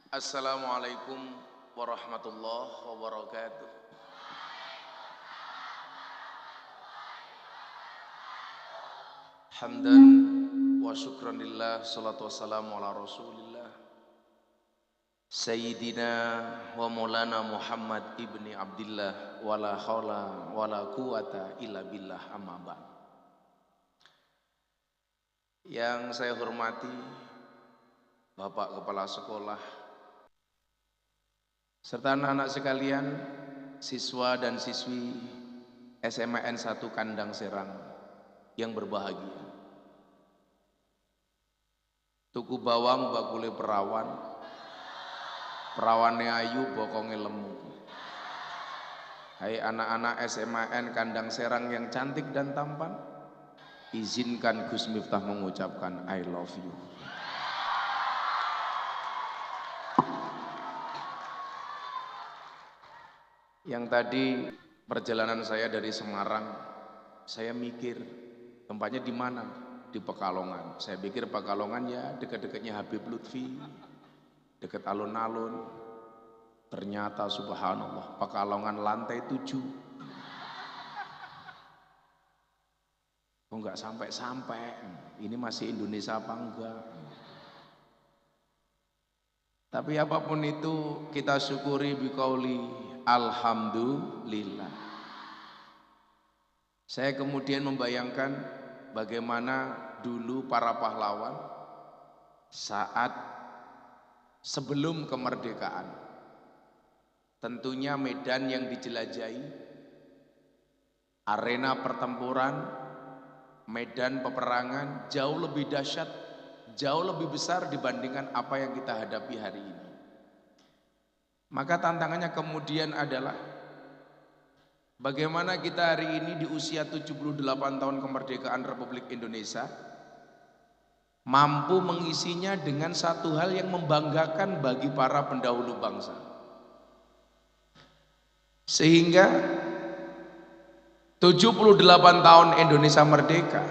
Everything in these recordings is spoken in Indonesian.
Assalamualaikum warahmatullahi wabarakatuh. Hamdan wa syukran lillah, salatu wassalamu ala rasulillah Sayyidina wa maulana Muhammad ibni Abdillah, wala hawla wala quwata illa billah, amma ba'd. Yang saya hormati Bapak Kepala Sekolah serta anak-anak sekalian, siswa dan siswi SMAN 1 Kandang Serang yang berbahagia. Tuku bawang bakule perawan, perawane ayu bokonge lemu. Hai anak-anak SMAN Kandang Serang yang cantik dan tampan, izinkan Gus Miftah mengucapkan I love you. Yang tadi perjalanan saya dari Semarang, saya mikir tempatnya di mana? Di Pekalongan. Saya pikir Pekalongan ya dekat-dekatnya Habib Lutfi, dekat alun-alun. Ternyata subhanallah Pekalongan lantai 7. Oh enggak sampai-sampai. Ini masih Indonesia apa enggak? Tapi apapun itu kita syukuri biqauli alhamdulillah. Saya kemudian membayangkan bagaimana dulu para pahlawan saat sebelum kemerdekaan. Tentunya medan yang dijelajahi, arena pertempuran, medan peperangan jauh lebih dahsyat, jauh lebih besar dibandingkan apa yang kita hadapi hari ini. Maka tantangannya kemudian adalah bagaimana kita hari ini di usia 78 tahun kemerdekaan Republik Indonesia mampu mengisinya dengan satu hal yang membanggakan bagi para pendahulu bangsa. Sehingga 78 tahun Indonesia merdeka,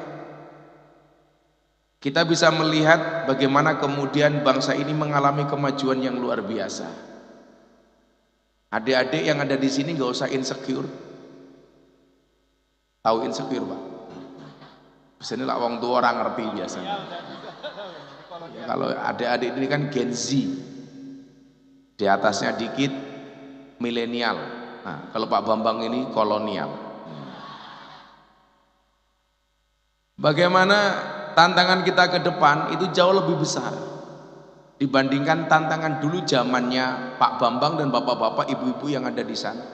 kita bisa melihat bagaimana kemudian bangsa ini mengalami kemajuan yang luar biasa. Adik-adik yang ada di sini nggak usah insecure. Tahu insecure, Pak? Biasanya lah orang tua orang ngerti biasanya. Ya, kalau adik-adik ini kan Gen Z, di atasnya dikit milenial. Nah, kalau Pak Bambang ini kolonial. Bagaimana tantangan kita ke depan itu jauh lebih besar dibandingkan tantangan dulu zamannya Pak Bambang dan bapak-bapak, ibu-ibu yang ada di sana.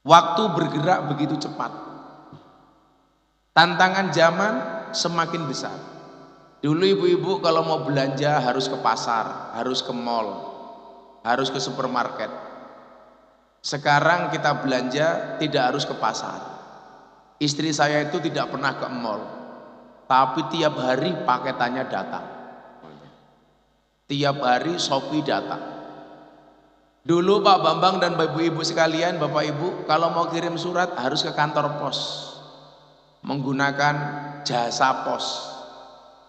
Waktu bergerak begitu cepat. Tantangan zaman semakin besar. Dulu ibu-ibu kalau mau belanja harus ke pasar, harus ke mall, harus ke supermarket. Sekarang kita belanja tidak harus ke pasar. Istri saya itu tidak pernah ke mall, tapi tiap hari paketannya datang. Tiap hari Shopee datang. Dulu Pak Bambang dan ibu-ibu sekalian, bapak ibu, kalau mau kirim surat harus ke kantor pos, menggunakan jasa pos.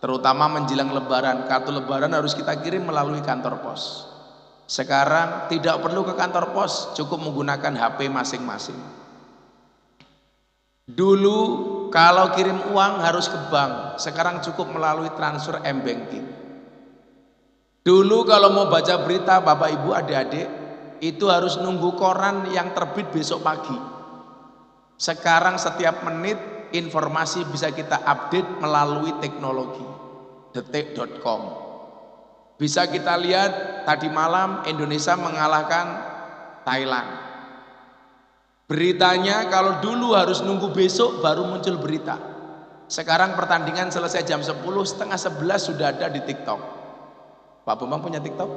Terutama menjelang lebaran, kartu lebaran harus kita kirim melalui kantor pos. Sekarang tidak perlu ke kantor pos, cukup menggunakan HP masing-masing. Dulu kalau kirim uang harus ke bank, sekarang cukup melalui transfer M-Banking. Dulu kalau mau baca berita bapak ibu adik-adik itu harus nunggu koran yang terbit besok pagi. Sekarang setiap menit informasi bisa kita update melalui teknologi detik.com. Bisa kita lihat tadi malam Indonesia mengalahkan Thailand. Beritanya kalau dulu harus nunggu besok baru muncul berita. Sekarang pertandingan selesai jam 10, setengah 11 sudah ada di TikTok. Pak Bambang punya TikTok?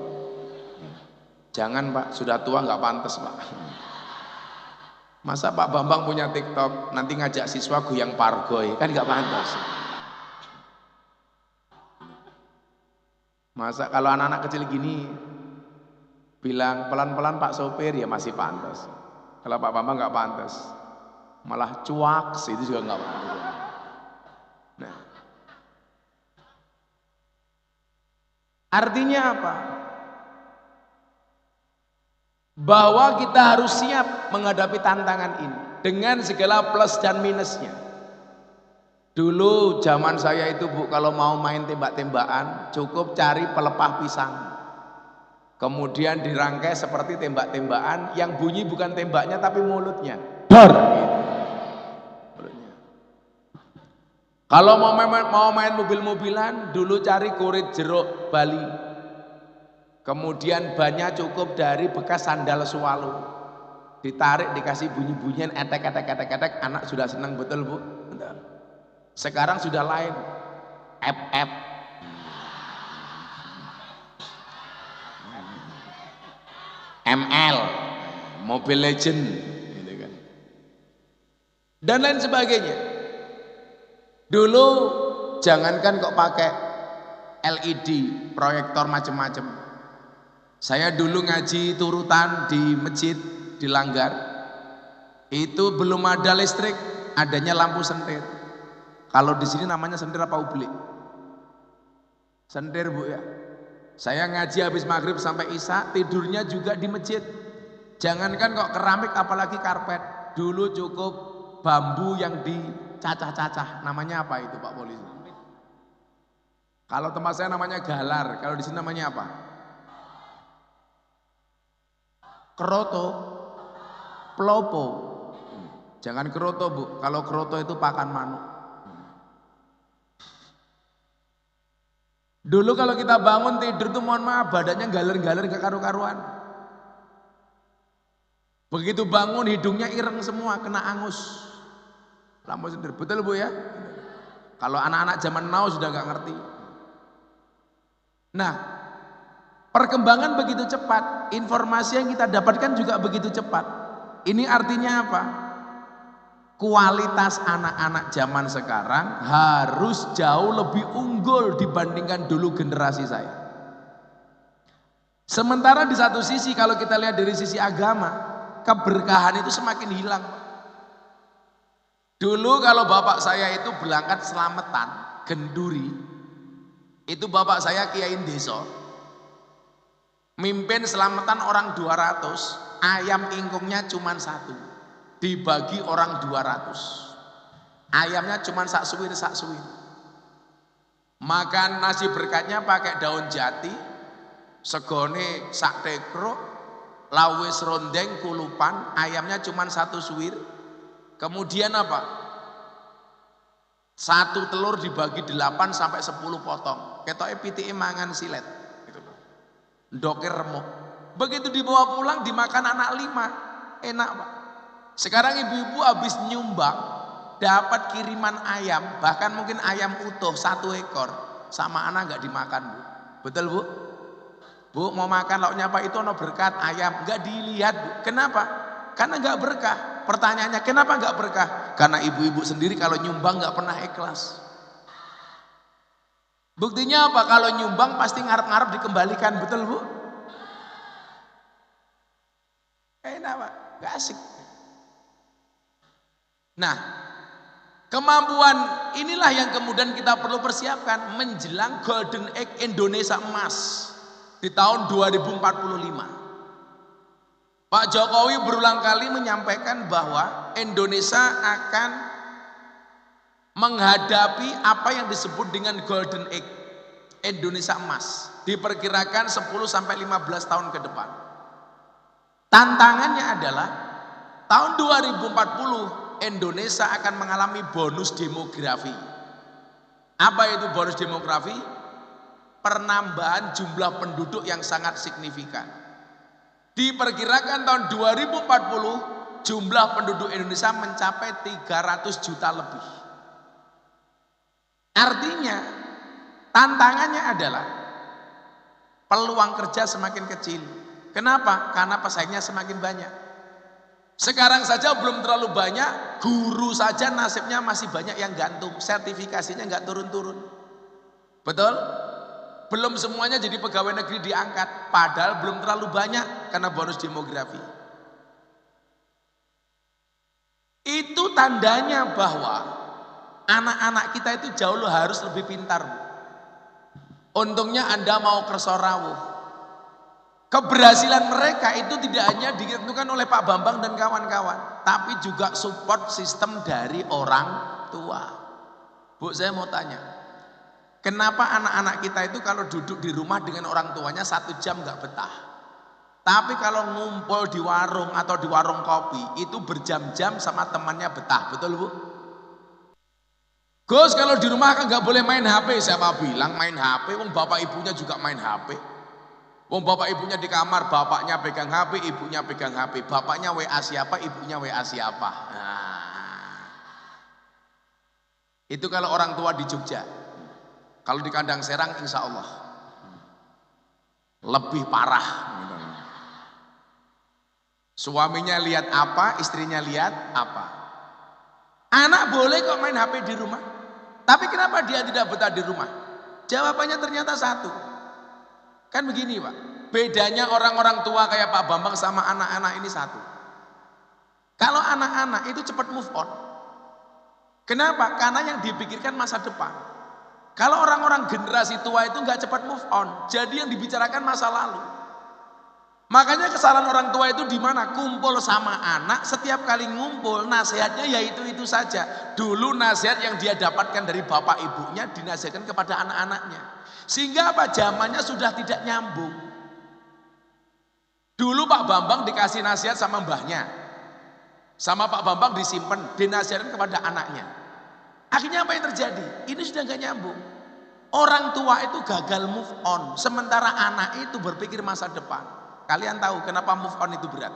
Jangan Pak, sudah tua nggak pantas Pak. Masa Pak Bambang punya TikTok nanti ngajak siswa goyang pargoy, kan nggak pantas. Masa kalau anak-anak kecil gini bilang pelan-pelan Pak sopir ya masih pantas. Kalau Pak Bambang nggak pantas, malah cuak, itu juga nggak pantas. Nah, Artinya apa? Bahwa kita harus siap menghadapi tantangan ini dengan segala plus dan minusnya. Dulu zaman saya itu Bu, kalau mau main tembak-tembakan cukup cari pelepah pisang, kemudian dirangkai seperti tembak-tembakan yang bunyi bukan tembaknya tapi mulutnya. Dor. Kalau mau main mobil-mobilan, dulu cari kurit jeruk Bali. Kemudian bannya cukup dari bekas sandal swallow. Ditarik, dikasih bunyi-bunyian, etek, anak sudah senang betul Bu. Sekarang sudah lain. FF. ML. Mobile Legend. Gitu kan. Dan lain sebagainya. Dulu jangankan kok pakai LED, proyektor macam-macam. Saya dulu ngaji turutan di masjid di Langgar. Itu belum ada listrik, adanya lampu sentir. Kalau di sini namanya sentir apa ublik? Sentir Bu ya. Saya ngaji habis maghrib sampai isya, tidurnya juga di masjid. Jangankan kok keramik apalagi karpet. Dulu cukup bambu yang dicacah-cacah. Namanya apa itu Pak Polisi? Kalau tempat saya namanya galar, kalau di sini namanya apa? Keroto, pelopo. Jangan keroto Bu, kalau keroto itu pakan manuk. Dulu kalau kita bangun tidur tuh mohon maaf badannya galer-galer ke karu-karuan. Begitu bangun hidungnya ireng semua, kena angus. Lampu sendir, betul Bu ya? Kalau anak-anak zaman now sudah nggak ngerti. Nah, perkembangan begitu cepat, informasi yang kita dapatkan juga begitu cepat. Ini artinya apa? Kualitas anak-anak zaman sekarang harus jauh lebih unggul dibandingkan dulu generasi saya. Sementara di satu sisi kalau kita lihat dari sisi agama, keberkahan itu semakin hilang. Dulu kalau bapak saya itu berangkat selamatan, genduri, itu bapak saya kiai desa, mimpin selamatan orang 200, ayam ingkungnya cuma 1. Dibagi orang 200, ayamnya cuma sak suwir. Makan nasi berkatnya pakai daun jati, segone sak tekro, lawis rondeng kulupan, ayamnya cuma 1 suwir. Kemudian apa? 1 telur dibagi 8 sampai 10 potong. Ketoke pitike mangan silet. Gitu. Ndoke remuk. Begitu dibawa pulang dimakan anak 5, enak Pak. Sekarang ibu-ibu habis nyumbang dapat kiriman ayam, bahkan mungkin ayam utuh 1 ekor, sama anak nggak dimakan Bu. Betul Bu? Bu mau makan lauknya apa? Itu ono berkat ayam, nggak dilihat Bu. Kenapa? Karena nggak berkah. Pertanyaannya kenapa nggak berkah? Karena ibu-ibu sendiri kalau nyumbang nggak pernah ikhlas. Buktinya apa? Kalau nyumbang pasti ngarep-ngarep dikembalikan, betul Bu? Enak Pak, nggak asik. Nah, kemampuan inilah yang kemudian kita perlu persiapkan menjelang Golden Age Indonesia emas di tahun 2045. Pak Jokowi berulang kali menyampaikan bahwa Indonesia akan menghadapi apa yang disebut dengan Golden Age Indonesia emas, diperkirakan 10 sampai 15 tahun ke depan. Tantangannya adalah tahun 2040 Indonesia akan mengalami bonus demografi. Apa itu bonus demografi? Penambahan jumlah penduduk yang sangat signifikan. Diperkirakan tahun 2040 jumlah penduduk Indonesia mencapai 300 juta lebih. Artinya tantangannya adalah peluang kerja semakin kecil. Kenapa? Karena pesaingnya semakin banyak. Sekarang saja belum terlalu banyak, guru saja nasibnya masih banyak yang gantung, sertifikasinya nggak turun-turun. Betul? Belum semuanya jadi pegawai negeri diangkat, padahal belum terlalu banyak karena bonus demografi. Itu tandanya bahwa anak-anak kita itu jauh harus lebih pintar. Untungnya Anda mau kerso rawuh. Keberhasilan mereka itu tidak hanya ditentukan oleh Pak Bambang dan kawan-kawan, tapi juga support sistem dari orang tua. Bu, saya mau tanya, kenapa anak-anak kita itu kalau duduk di rumah dengan orang tuanya 1 jam nggak betah, tapi kalau ngumpul di warung atau di warung kopi itu berjam-jam sama temannya betah? Betul, Bu? Gus, kalau di rumah kan nggak boleh main HP. Siapa bilang main HP? Wong bapak ibunya juga main HP. Wong bapak ibunya di kamar, bapaknya pegang HP, ibunya pegang HP. Bapaknya WA siapa, ibunya WA siapa. Nah, itu kalau orang tua di Jogja. Kalau di Kandang Serang insya Allah lebih parah. Suaminya lihat apa, istrinya lihat apa. Anak boleh kok main HP di rumah. Tapi kenapa dia tidak betah di rumah? Jawabannya ternyata satu. Kan begini Pak, bedanya orang-orang tua kayak Pak Bambang sama anak-anak ini satu. Kalau anak-anak itu cepat move on. Kenapa? Karena yang dipikirkan masa depan. Kalau orang-orang generasi tua itu nggak cepat move on, jadi yang dibicarakan masa lalu. Makanya kesalahan orang tua itu di mana? Kumpul sama anak, setiap kali ngumpul nasihatnya ya itu saja. Dulu nasihat yang dia dapatkan dari bapak ibunya dinasihatkan kepada anak-anaknya. Sehingga apa? Zamannya sudah tidak nyambung. Dulu Pak Bambang dikasih nasihat sama mbahnya, sama Pak Bambang disimpan, dinasihatkan kepada anaknya. Akhirnya apa yang terjadi? Ini sudah gak nyambung. Orang tua itu gagal move on, sementara anak itu berpikir masa depan. Kalian tahu kenapa move on itu berat?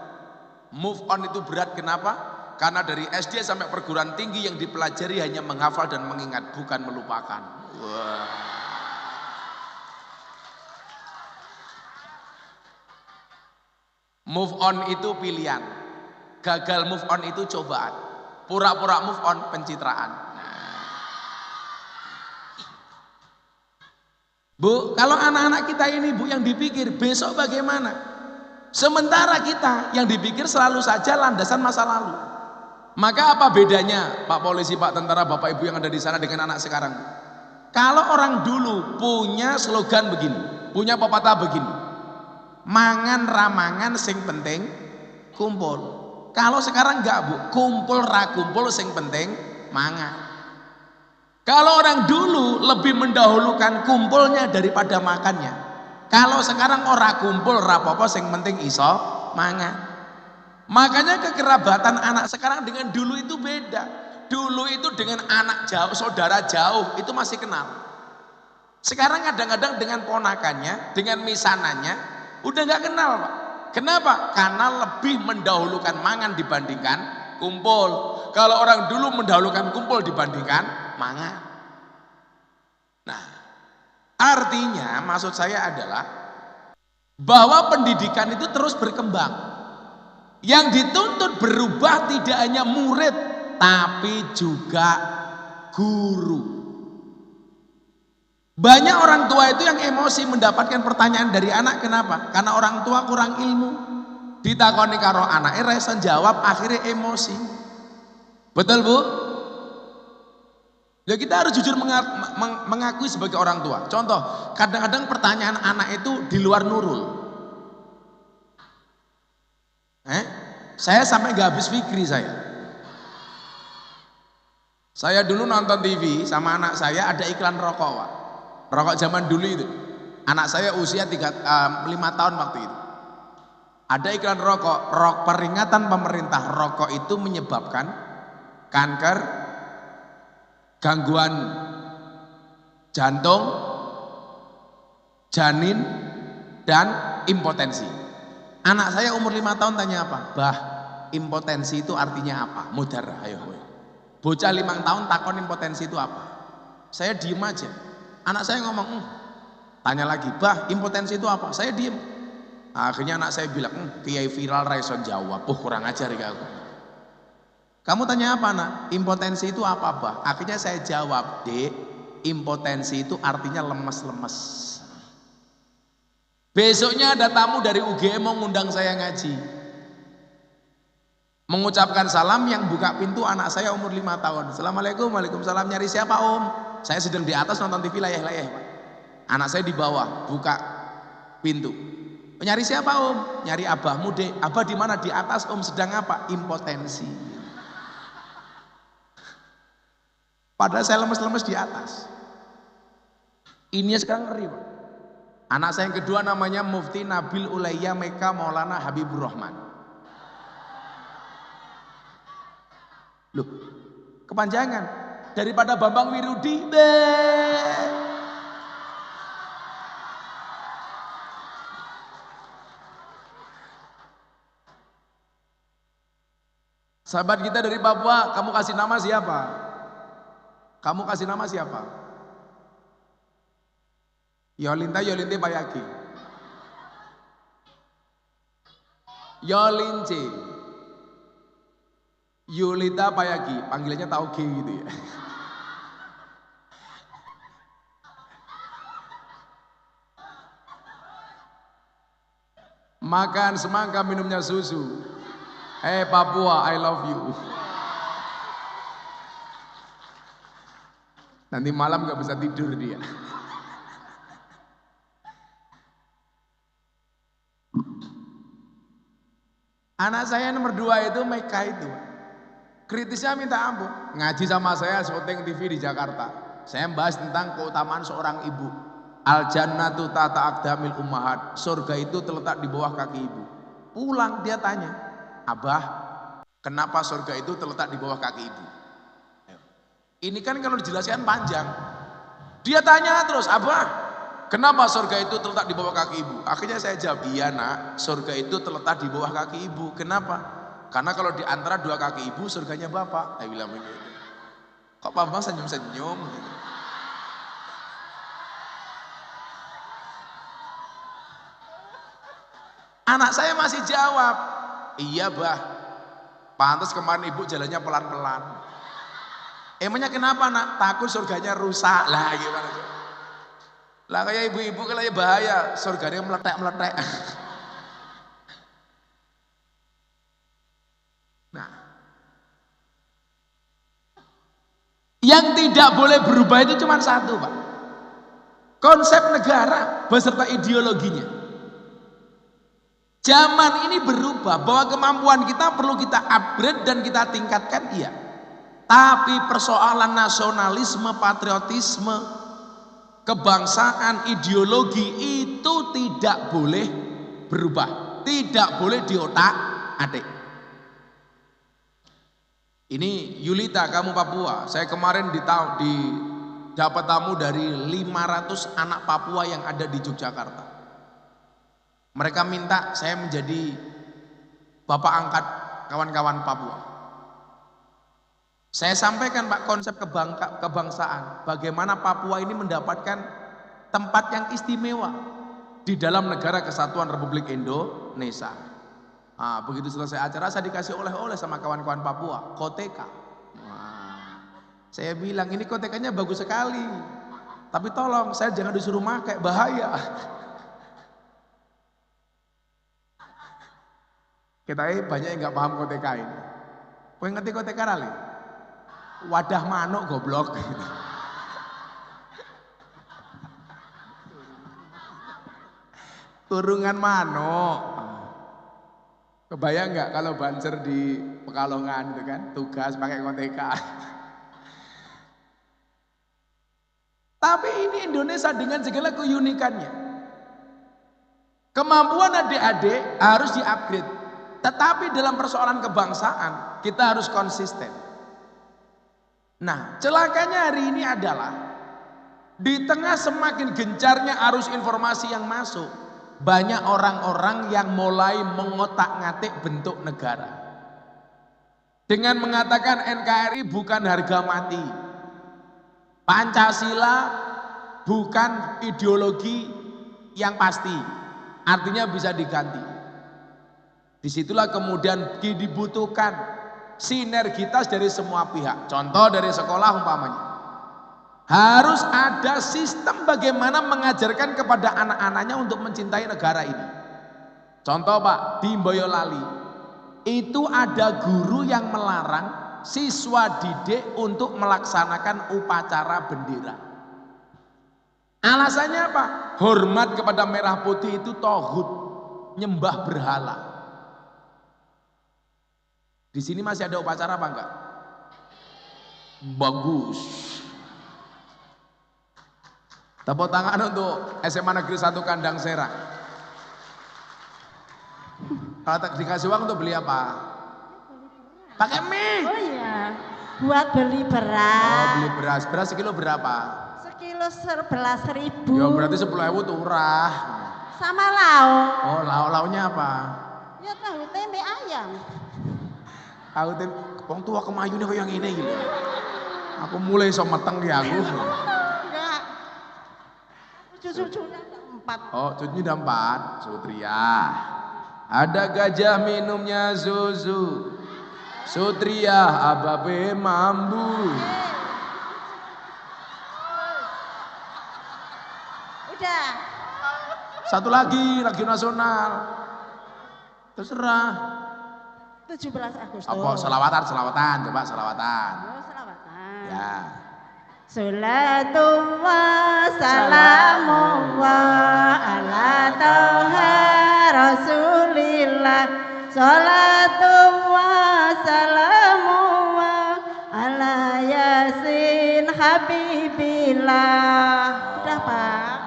Move on itu berat kenapa? Karena dari SD sampai perguruan tinggi yang dipelajari hanya menghafal dan mengingat, bukan melupakan. Wah. Move on itu pilihan, gagal move on itu cobaan, pura-pura move on pencitraan. Bu, kalau anak-anak kita ini Bu yang dipikir besok bagaimana? Sementara kita yang dipikir selalu saja landasan masa lalu. Maka apa bedanya Pak Polisi, Pak Tentara, Bapak Ibu yang ada di sana dengan anak sekarang? Kalau orang dulu punya slogan begini, punya pepatah begini, mangan ramangan sing penting kumpul. Kalau sekarang enggak Bu, kumpul ra kumpul sing penting mangan. Kalau orang dulu lebih mendahulukan kumpulnya daripada makannya. Kalau sekarang ora kumpul ra apa-apa sing penting iso mangan. Makanya kekerabatan anak sekarang dengan dulu itu beda. Dulu itu dengan anak jauh, saudara jauh itu masih kenal. Sekarang kadang-kadang dengan ponakannya, dengan misanannya udah nggak kenal Pak. Kenapa? Karena lebih mendahulukan mangan dibandingkan kumpul. Kalau orang dulu mendahulukan kumpul dibandingkan mangan. Nah, artinya maksud saya adalah bahwa pendidikan itu terus berkembang. Yang dituntut berubah tidak hanya murid, tapi juga guru. Banyak orang tua itu yang emosi mendapatkan pertanyaan dari anak, kenapa? Karena orang tua kurang ilmu. Ditakoni karo anaknya resen jawab, akhirnya emosi. Betul Bu? Ya kita harus jujur mengakui sebagai orang tua. Contoh, kadang-kadang pertanyaan anak itu di luar nurul. Saya sampai gak habis fikri saya. Saya dulu nonton TV sama anak saya ada iklan rokok Pak. Rokok zaman dulu itu. Anak saya usia 5 tahun waktu itu. Ada iklan rokok, peringatan pemerintah, rokok itu menyebabkan kanker, gangguan jantung, janin, dan impotensi. Anak saya umur 5 tahun tanya apa? Bah, impotensi itu artinya apa? Mudarah, ayo. Bocah 5 tahun takon impotensi itu apa? Saya diem aja. Anak saya ngomong, tanya lagi, bah, impotensi itu apa? Saya diem. Akhirnya anak saya bilang, kiai viral raison jawab. Kurang ajar ya aku. Kamu tanya apa nak? Impotensi itu apa bah? Akhirnya saya jawab, Dek, impotensi itu artinya lemes-lemes. Besoknya ada tamu dari UGM mau ngundang saya ngaji. Mengucapkan salam, yang buka pintu anak saya umur 5 tahun. Assalamualaikum, waalaikumsalam. Nyari siapa om? Saya sedang di atas nonton TV layah-layah Pak. Anak saya di bawah, buka pintu. Nyari siapa om? Nyari abahmu deh. Abah di mana? Di atas om. Sedang apa? Impotensi. Padahal saya lemes-lemes di atas. Ini sekarang ngeri Pak. Anak saya yang kedua namanya Mufti Nabil Ulayya Meka Maulana Habibur Rahman. Loh, kepanjangan. Daripada Bambang Wirudi. Sahabat kita dari Papua, kamu kasih nama siapa? Kamu kasih nama siapa? Yolinta Payagi. Yolince. Yulita Payagi, panggilannya Tauge gitu ya. Makan semangka, minumnya susu. Papua, I love you. Nanti malam gak bisa tidur dia. Anak saya nomor 2 itu Meka itu. Kritisnya minta ampun. Ngaji sama saya syuting TV di Jakarta. Saya bahas tentang keutamaan seorang ibu. Al jannatu tata aqdamil ummahat. Surga itu terletak di bawah kaki ibu. Pulang dia tanya, Abah, kenapa surga itu terletak di bawah kaki ibu? Ini kan kalau dijelaskan panjang. Dia tanya terus, Abah, kenapa surga itu terletak di bawah kaki ibu? Akhirnya saya jawab, iya nak, surga itu terletak di bawah kaki ibu. Kenapa? Karena kalau di antara 2 kaki ibu, surganya bapak. Saya bilang begitu. Kok Pak Bang senyum-senyum gitu? Anak saya masih jawab, iya bah, pantas kemarin ibu jalannya pelan-pelan. Emangnya kenapa nak? Takut surganya rusak lah gimana? Lah kayak ibu-ibu kayak bahaya, surganya meletek-meletek. Nah, yang tidak boleh berubah itu cuma satu Pak. Konsep negara beserta ideologinya. Zaman ini berubah, bahwa kemampuan kita perlu kita upgrade dan kita tingkatkan, iya. Tapi persoalan nasionalisme, patriotisme, kebangsaan, ideologi itu tidak boleh berubah, tidak boleh diotak-atik. Ini Yulita, kamu Papua. Saya kemarin dapat tamu dari 500 anak Papua yang ada di Yogyakarta. Mereka minta saya menjadi bapak angkat kawan-kawan Papua. Saya sampaikan Pak konsep kebangsaan. Bagaimana Papua ini mendapatkan tempat yang istimewa di dalam negara kesatuan Republik Indonesia. Nah, begitu selesai acara saya dikasih oleh-oleh sama kawan-kawan Papua, koteka. Nah, saya bilang ini kotekanya bagus sekali. Tapi tolong saya jangan disuruh pakai, bahaya. Kita banyak yang nggak paham koteka ini. Kowe ngerti koteka kali? Wadah manuk goblok. Kurungan manuk. Kebayang nggak kalau banser di Pekalongan itu kan, tugas pakai koteka. Tapi ini Indonesia dengan segala keunikannya. Kemampuan adik-adik harus di-upgrade. Tetapi dalam persoalan kebangsaan kita harus konsisten. Nah, celakanya hari ini adalah di tengah semakin gencarnya arus informasi yang masuk, banyak orang-orang yang mulai mengotak-ngatik bentuk negara dengan mengatakan NKRI bukan harga mati, Pancasila bukan ideologi yang pasti, artinya bisa diganti. Disitulah kemudian dibutuhkan sinergitas dari semua pihak. Contoh dari sekolah umpamanya, harus ada sistem bagaimana mengajarkan kepada anak-anaknya untuk mencintai negara ini. Contoh Pak, di Boyolali itu ada guru yang melarang siswa didik untuk melaksanakan upacara bendera. Alasannya apa? Hormat kepada merah putih itu tauhid, nyembah berhala. Di sini masih ada upacara apa enggak? Bagus. Tepuk tangan untuk SMA Negeri 1 Kandang Serang. Kalau dikasih uang untuk beli apa? Pakai mie. Oh iya, buat beli beras. Oh, beli beras. Beras sekilo berapa? Sekilo 11.000. Ya berarti 10.000 tuh murah. Sama lauk. Oh, lauk-lauknya apa? Ya tahu tempe ayam. Aku tuh wong tua kemayu nih kayak ini gitu. Aku mulai so meteng di aku. Enggak. Cucu-cucunya ada 4. Oh, cucunya ada 4. Sutria. Ada gajah minumnya susu. Sutria ababe mambu. Udah. Satu lagi nasional. Terserah. 17 Agustus. Apa selawatan, coba selawatan. Oh, selawatan. Ya. Salatullah salamullah ala toha rasulillah. Salatullah salamullah ala yasin habibillah. Udah Pak.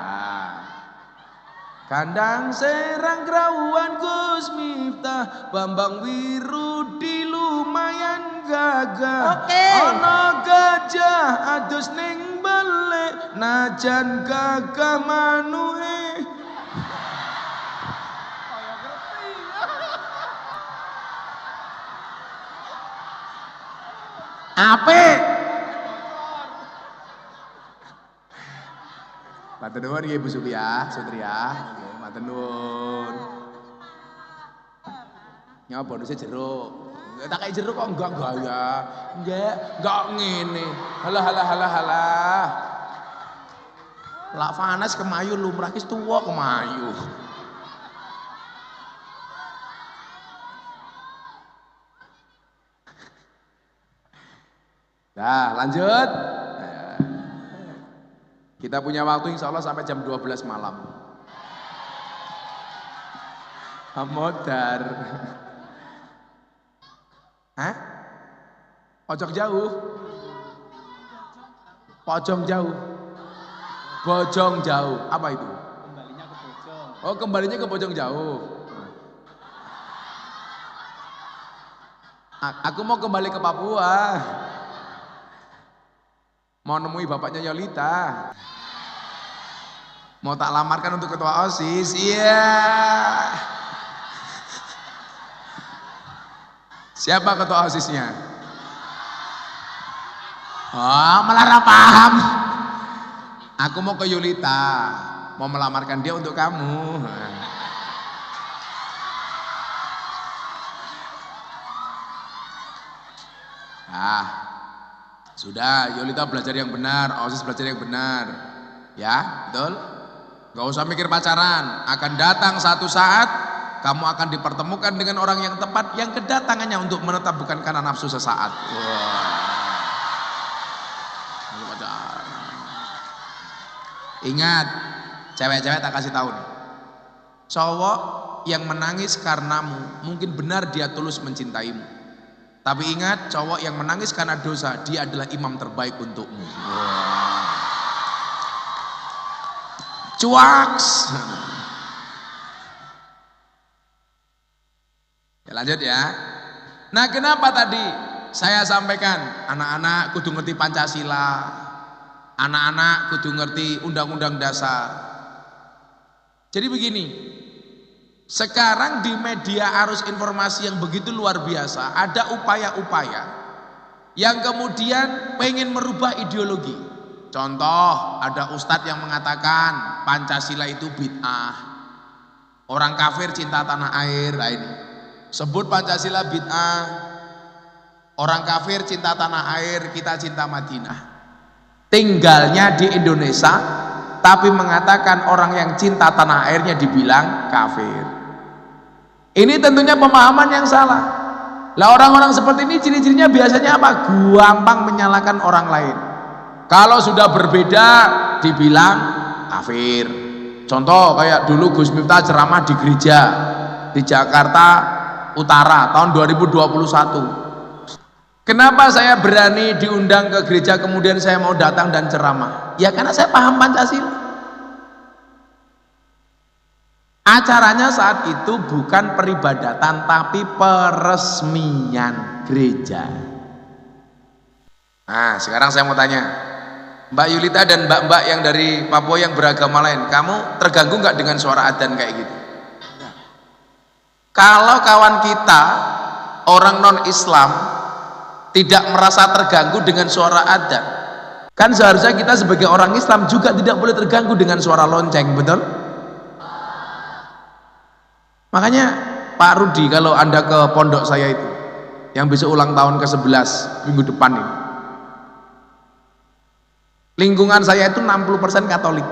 Kandang Serang Grawuan Gus Miftah Bambang Wirudi lumayan gagah. Oke. Ono gajah adus ning balik najan gagah manuhe. Apik. Matur nuwun nggih Bu Supia, Sutria. Nggih, matur nuwun. Nyawa bonusnya jeruk. Tak kayak jeruk kok enggak gaya. Enggak ngene. Halah. Lak panas kemayu lumrah ki tuwa kemayu. Nah, lanjut. Kita punya waktu insya Allah sampai jam 12 malam. Modar. Hah? Pojok jauh? Pojong jauh? Bojong jauh. Apa itu? Kembalinya ke Bojong. Oh, kembalinya ke Bojong jauh. Aku mau kembali ke Papua. Mau nemui bapaknya Yolita. Mau tak lamarkan untuk ketua OSIS. Iya. Siapa ketua OSISnya? Oh, malah paham. Aku mau ke Yolita. Mau melamarkan dia untuk kamu. Sudah, Yolita belajar yang benar, OSIS belajar yang benar. Ya, betul? Gak usah mikir pacaran. Akan datang satu saat, kamu akan dipertemukan dengan orang yang tepat, yang kedatangannya untuk menetap bukan karena nafsu sesaat. Ingat, cewek-cewek tak kasih tahu nih. Cowok yang menangis karenamu, mungkin benar dia tulus mencintaimu. Tapi ingat, cowok yang menangis karena dosa, dia adalah imam terbaik untukmu. Cuaks. Ya, lanjut ya. Nah, kenapa tadi saya sampaikan anak-anak kudu ngerti Pancasila, anak-anak kudu ngerti Undang-Undang Dasar. Jadi begini, sekarang di media arus informasi yang begitu luar biasa, ada upaya-upaya yang kemudian pengen merubah ideologi. Contoh, ada ustadz yang mengatakan Pancasila itu bid'ah, orang kafir cinta tanah air. Nah ini, sebut Pancasila bid'ah, orang kafir cinta tanah air, kita cinta Madinah. Tinggalnya di Indonesia, tapi mengatakan orang yang cinta tanah airnya dibilang kafir. Ini tentunya pemahaman yang salah. Lah orang-orang seperti ini ciri-cirinya biasanya apa? Gampang menyalahkan orang lain. Kalau sudah berbeda dibilang kafir. Contoh kayak dulu Gus Miftah ceramah di gereja di Jakarta Utara tahun 2021. Kenapa saya berani diundang ke gereja kemudian saya mau datang dan ceramah? Ya karena saya paham Pancasila. Acaranya saat itu bukan peribadatan tapi peresmian gereja. Nah, sekarang saya mau tanya, Mbak Yulita dan mbak-mbak yang dari Papua yang beragama lain, kamu terganggu nggak dengan suara adzan kayak gitu? Kalau kawan kita orang non-Islam tidak merasa terganggu dengan suara adzan, kan seharusnya kita sebagai orang Islam juga tidak boleh terganggu dengan suara lonceng, betul? Makanya Pak Rudi, kalau Anda ke pondok saya itu yang besok ulang tahun ke-11 minggu depan ini, lingkungan saya itu 60% Katolik.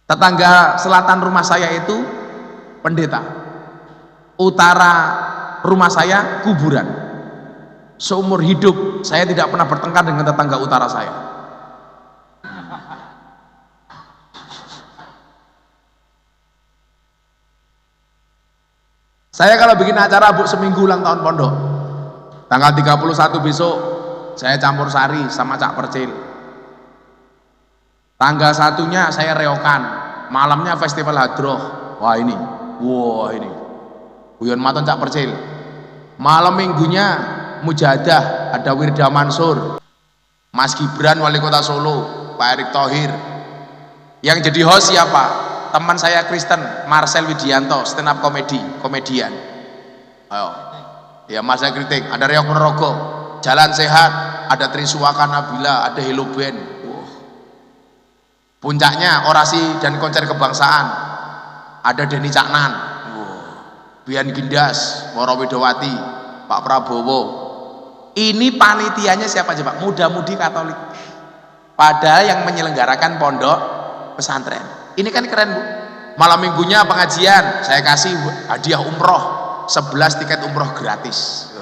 Tetangga selatan rumah saya itu pendeta. Utara rumah saya kuburan. Seumur hidup saya tidak pernah bertengkar dengan tetangga utara saya. Saya kalau bikin acara Bu seminggu ulang tahun pondok, tanggal 31 besok saya campur sari sama Cak Percil. Tanggal satunya saya reokan, malamnya festival hadroh. Wah ini Buyon Maton Cak Percil. Malam minggunya mujahadah, ada Wirda Mansur, Mas Gibran wali kota Solo, Pak Erick Thohir. Yang jadi host siapa? Teman saya Kristen, Marcel Widianto, stand up komedian. Ayo, ya Mas saya kritik. Ada Riok Ponorogo, Jalan Sehat, ada Triswaka Nabila, ada Hello Band. Puncaknya orasi dan konser kebangsaan, ada Denny Caknan, Bian Gindas, Woro Widowati, Pak Prabowo. Ini panitianya siapa aja Pak? Muda-mudi Katolik. Padahal yang menyelenggarakan pondok pesantren. Ini kan keren Bu. Malam minggunya pengajian, saya kasih hadiah umroh, 11 tiket umroh gratis.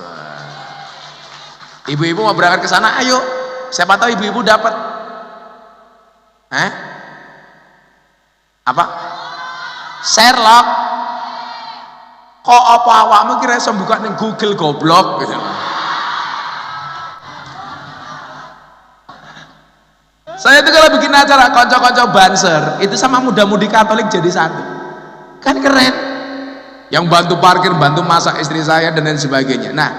Ibu-ibu mau berangkat ke sana, ayo. Siapa tahu ibu-ibu dapat. Apa? Sherlock. Kok apa awakmu kira iso buka ning Google goblok gitu. Saya itu kalau bikin acara konco-konco banser itu sama muda-mudi Katolik jadi satu, kan keren. Yang bantu parkir, bantu masak istri saya dan lain sebagainya. Nah,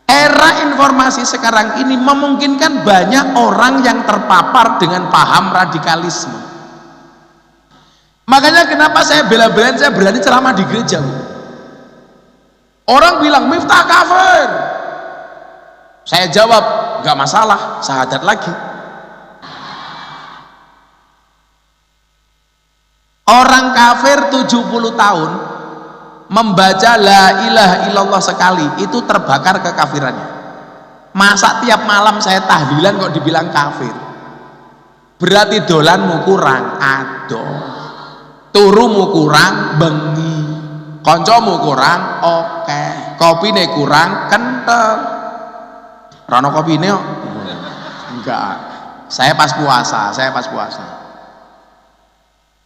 era informasi sekarang ini memungkinkan banyak orang yang terpapar dengan paham radikalisme. Makanya kenapa saya bela-belain saya berani ceramah di gereja Bu. Orang bilang Miftah kafir, saya jawab nggak masalah, syahadat lagi. Orang kafir 70 tahun membaca la ilaha illallah sekali itu terbakar kekafirannya. Masa tiap malam saya tahlilan kok dibilang kafir? Berarti dolanmu kurang ado, turumu kurang bengi, koncomu kurang oke, kopine kurang kental. Rono kopine kok? Enggak. Saya pas puasa.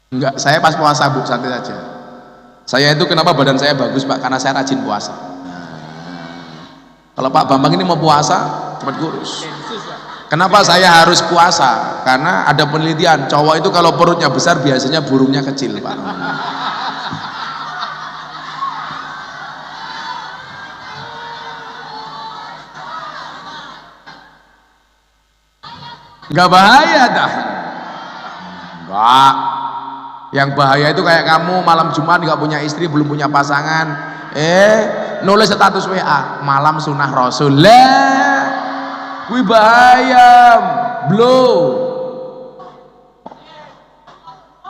Enggak, saya pas puasa Bu, santai saja. Saya itu kenapa badan saya bagus Pak? Karena saya rajin puasa. Kalau Pak Bambang ini mau puasa, cepat kurus. Kenapa saya harus puasa? Karena ada penelitian, cowok itu kalau perutnya besar biasanya burungnya kecil Pak. Enggak bahaya dah. Enggak. Yang bahaya itu kayak kamu malam Jumat nggak punya istri, belum punya pasangan, nulis status WA malam sunah Rasul lah, wih bahaya, blow.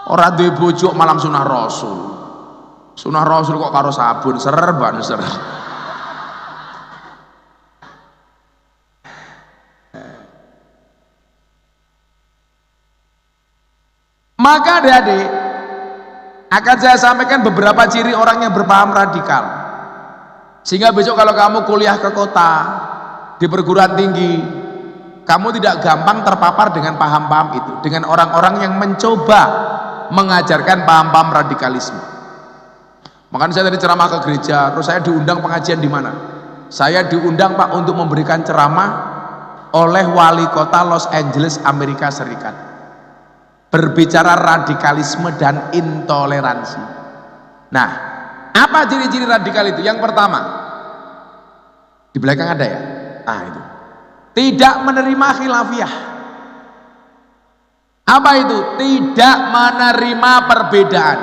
Orang duwe bojo malam sunah Rasul kok karo sabun, serban. Maka adik-adik akan saya sampaikan beberapa ciri orang yang berpaham radikal, sehingga besok kalau kamu kuliah ke kota di perguruan tinggi, kamu tidak gampang terpapar dengan paham-paham itu, dengan orang-orang yang mencoba mengajarkan paham-paham radikalisme. Makanya saya tadi ceramah ke gereja, terus saya diundang pengajian di mana? Saya diundang Pak untuk memberikan ceramah oleh wali kota Los Angeles, Amerika Serikat, berbicara radikalisme dan intoleransi. Nah, apa ciri-ciri radikal itu? Yang pertama, di belakang ada ya? Ah, itu tidak menerima khilafiyah. Apa itu? Tidak menerima perbedaan.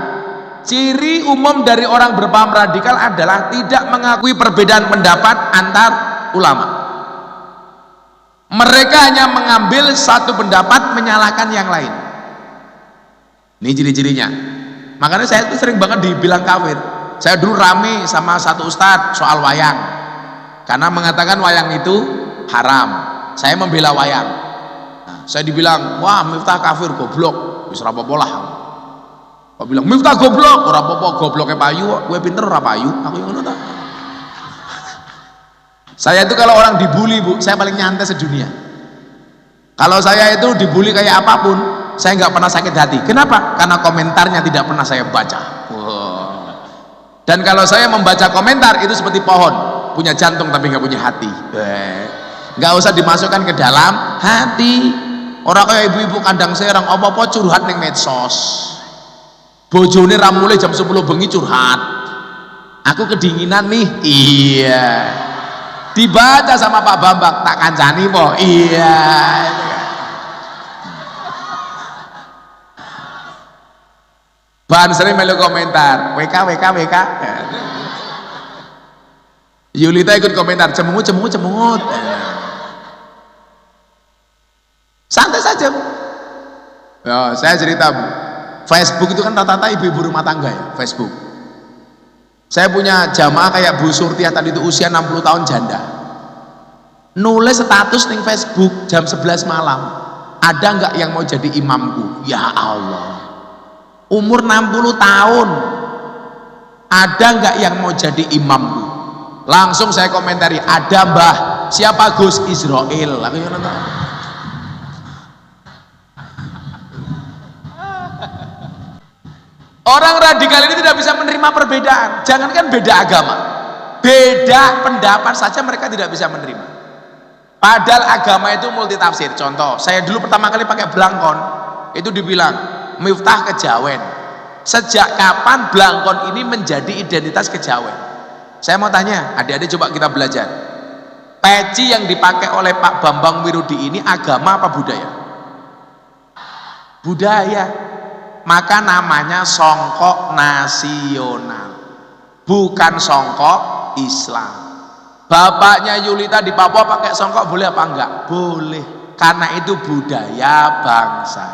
Ciri umum dari orang berpaham radikal adalah tidak mengakui perbedaan pendapat antar ulama. Mereka hanya mengambil satu pendapat menyalahkan yang lain. Ini ciri-cirinya. Makanya saya itu sering banget dibilang kafir. Saya dulu rame sama satu ustadz soal wayang, karena mengatakan wayang itu haram. Saya membela wayang. Nah, saya dibilang, wah Miftah kafir, goblok, wis ora apa-apa lah. Kok bilang Miftah goblok, ora apa-apa, gobloknya payu, gue pinter ora payu, aku yang ngono ta. Saya itu kalau orang dibully Bu, saya paling nyantai sedunia. Kalau saya itu dibully kayak apapun, saya nggak pernah sakit hati. Kenapa? Karena komentarnya tidak pernah saya baca. Wow. Dan kalau saya membaca komentar itu seperti pohon, punya jantung tapi nggak punya hati. Nggak usah dimasukkan ke dalam hati. Orang kayak ibu-ibu kandang serang, apa-apa curhat ning medsos. Bojone ra mulai jam 10 bengi curhat. Aku kedinginan nih. Iya. Dibaca sama Pak Bambang, tak kancani po. Iya. Bahan sering melu komentar, WK. Yulita ikut komentar, cemungut. Santai saja Bu. Ya, saya cerita Bu. Facebook itu kan rata-rata ibu-ibu rumah tangga ya, Facebook. Saya punya jamaah kayak Bu Surtiah tadi itu usia 60 tahun janda. Nulis status ning Facebook jam 11 malam. Ada nggak yang mau jadi imamku? Ya Allah. Umur 60 tahun. Ada nggak yang mau jadi imamku? Langsung saya komentari, ada Mbah. Siapa Gus? Israel. Aku yang nonton. Orang radikal ini tidak bisa menerima perbedaan. Jangankan beda agama, beda pendapat saja mereka tidak bisa menerima. Padahal agama itu multitafsir. Contoh, saya dulu pertama kali pakai blangkon, itu dibilang Miftah kejawen. Sejak kapan blangkon ini menjadi identitas kejawen? Saya mau tanya, adik-adik coba kita belajar. Peci yang dipakai oleh Pak Bambang Wirudi ini agama apa budaya? Budaya. Maka namanya songkok nasional, bukan songkok Islam. Bapaknya Yulita di Papua pakai songkok boleh apa enggak? Boleh, karena itu budaya bangsa.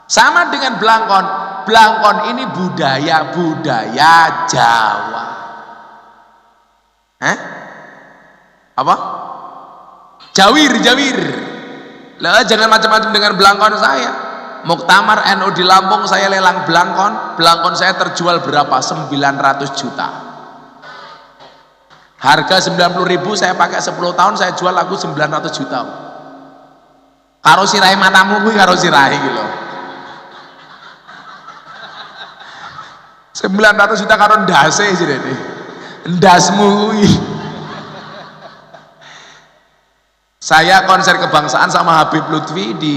Sama dengan blangkon. Blangkon ini budaya Jawa. Apa? Jawir. Lah jangan macam-macam dengan blangkon saya. Muktamar NU di Lampung saya lelang blangkon saya terjual berapa? 900 juta. Harga 90.000 saya pakai 10 tahun saya jual lagu 900 juta. Karo sirai matamu kuwi karo sirai iki lho. 900 juta karo ndase jenenge. Ndasmu kuwi. Saya konser kebangsaan sama Habib Lutfi di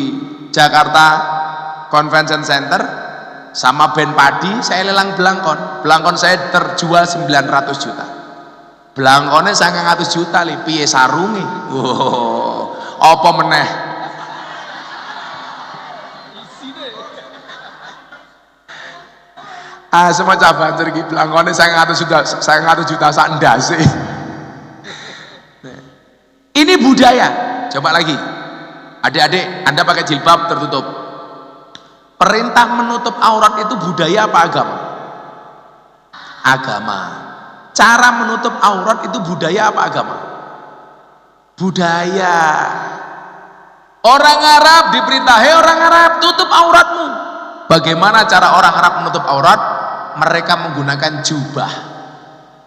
Jakarta Convention Center sama band Padi, saya lelang blangkon saya terjual 900 juta. Blangkonnya 900 juta li, piye sarungi. Wow, apa meneh? Semua cabang iki blangkonnya 900 juta sak ndase. Ini budaya. Coba lagi. Adik-adik, Anda pakai jilbab tertutup. Perintah menutup aurat itu budaya apa agama? Agama. Cara menutup aurat itu budaya apa agama? Budaya. Orang Arab diperintah, "Hei orang Arab, tutup auratmu." Bagaimana cara orang Arab menutup aurat? Mereka menggunakan jubah.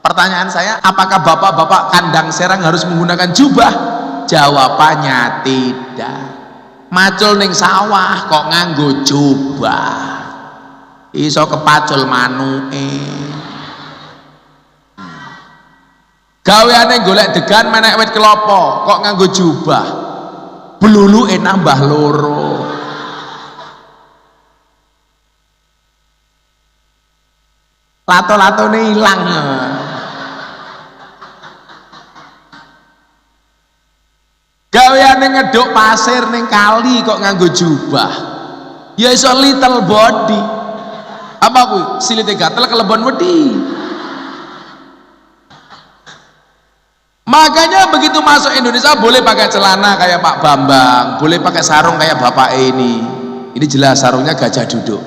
Pertanyaan saya, apakah bapak-bapak kandang serang harus menggunakan jubah? Jawabannya tidak. Macul ning sawah kok nganggo jubah, iso kepacul manuke. Gaweane golek degan menek wit kelapa kok nganggo jubah, bluluke nambah loro. Lato-latone ilang. Gaweane ngeduk pasir ning kali kok nganggo jubah, ya iso little body. Apa kuwi? Silite gatel kelebon wedi. Makanya begitu masuk Indonesia boleh pakai celana kayak Pak Bambang, boleh pakai sarung kayak bapak ini. Ini jelas sarungnya gajah duduk.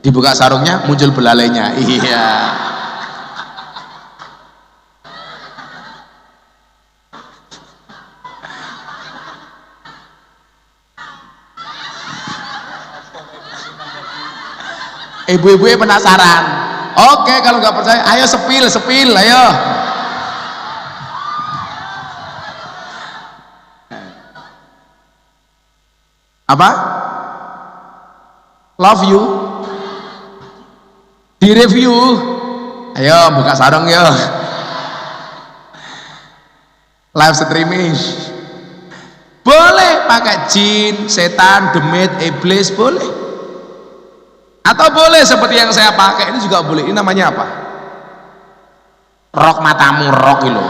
Dibuka sarungnya muncul belalainya. Iya. Ibu-ibu penasaran. Oke, kalau nggak percaya, ayo sepil, ayo. Apa? Love you. Di review. Ayo buka sarung yo. Live streaming. Boleh pakai jin, setan, demit, iblis, boleh. Atau boleh seperti yang saya pakai ini juga boleh. Ini namanya apa? Rok matamu rok lho.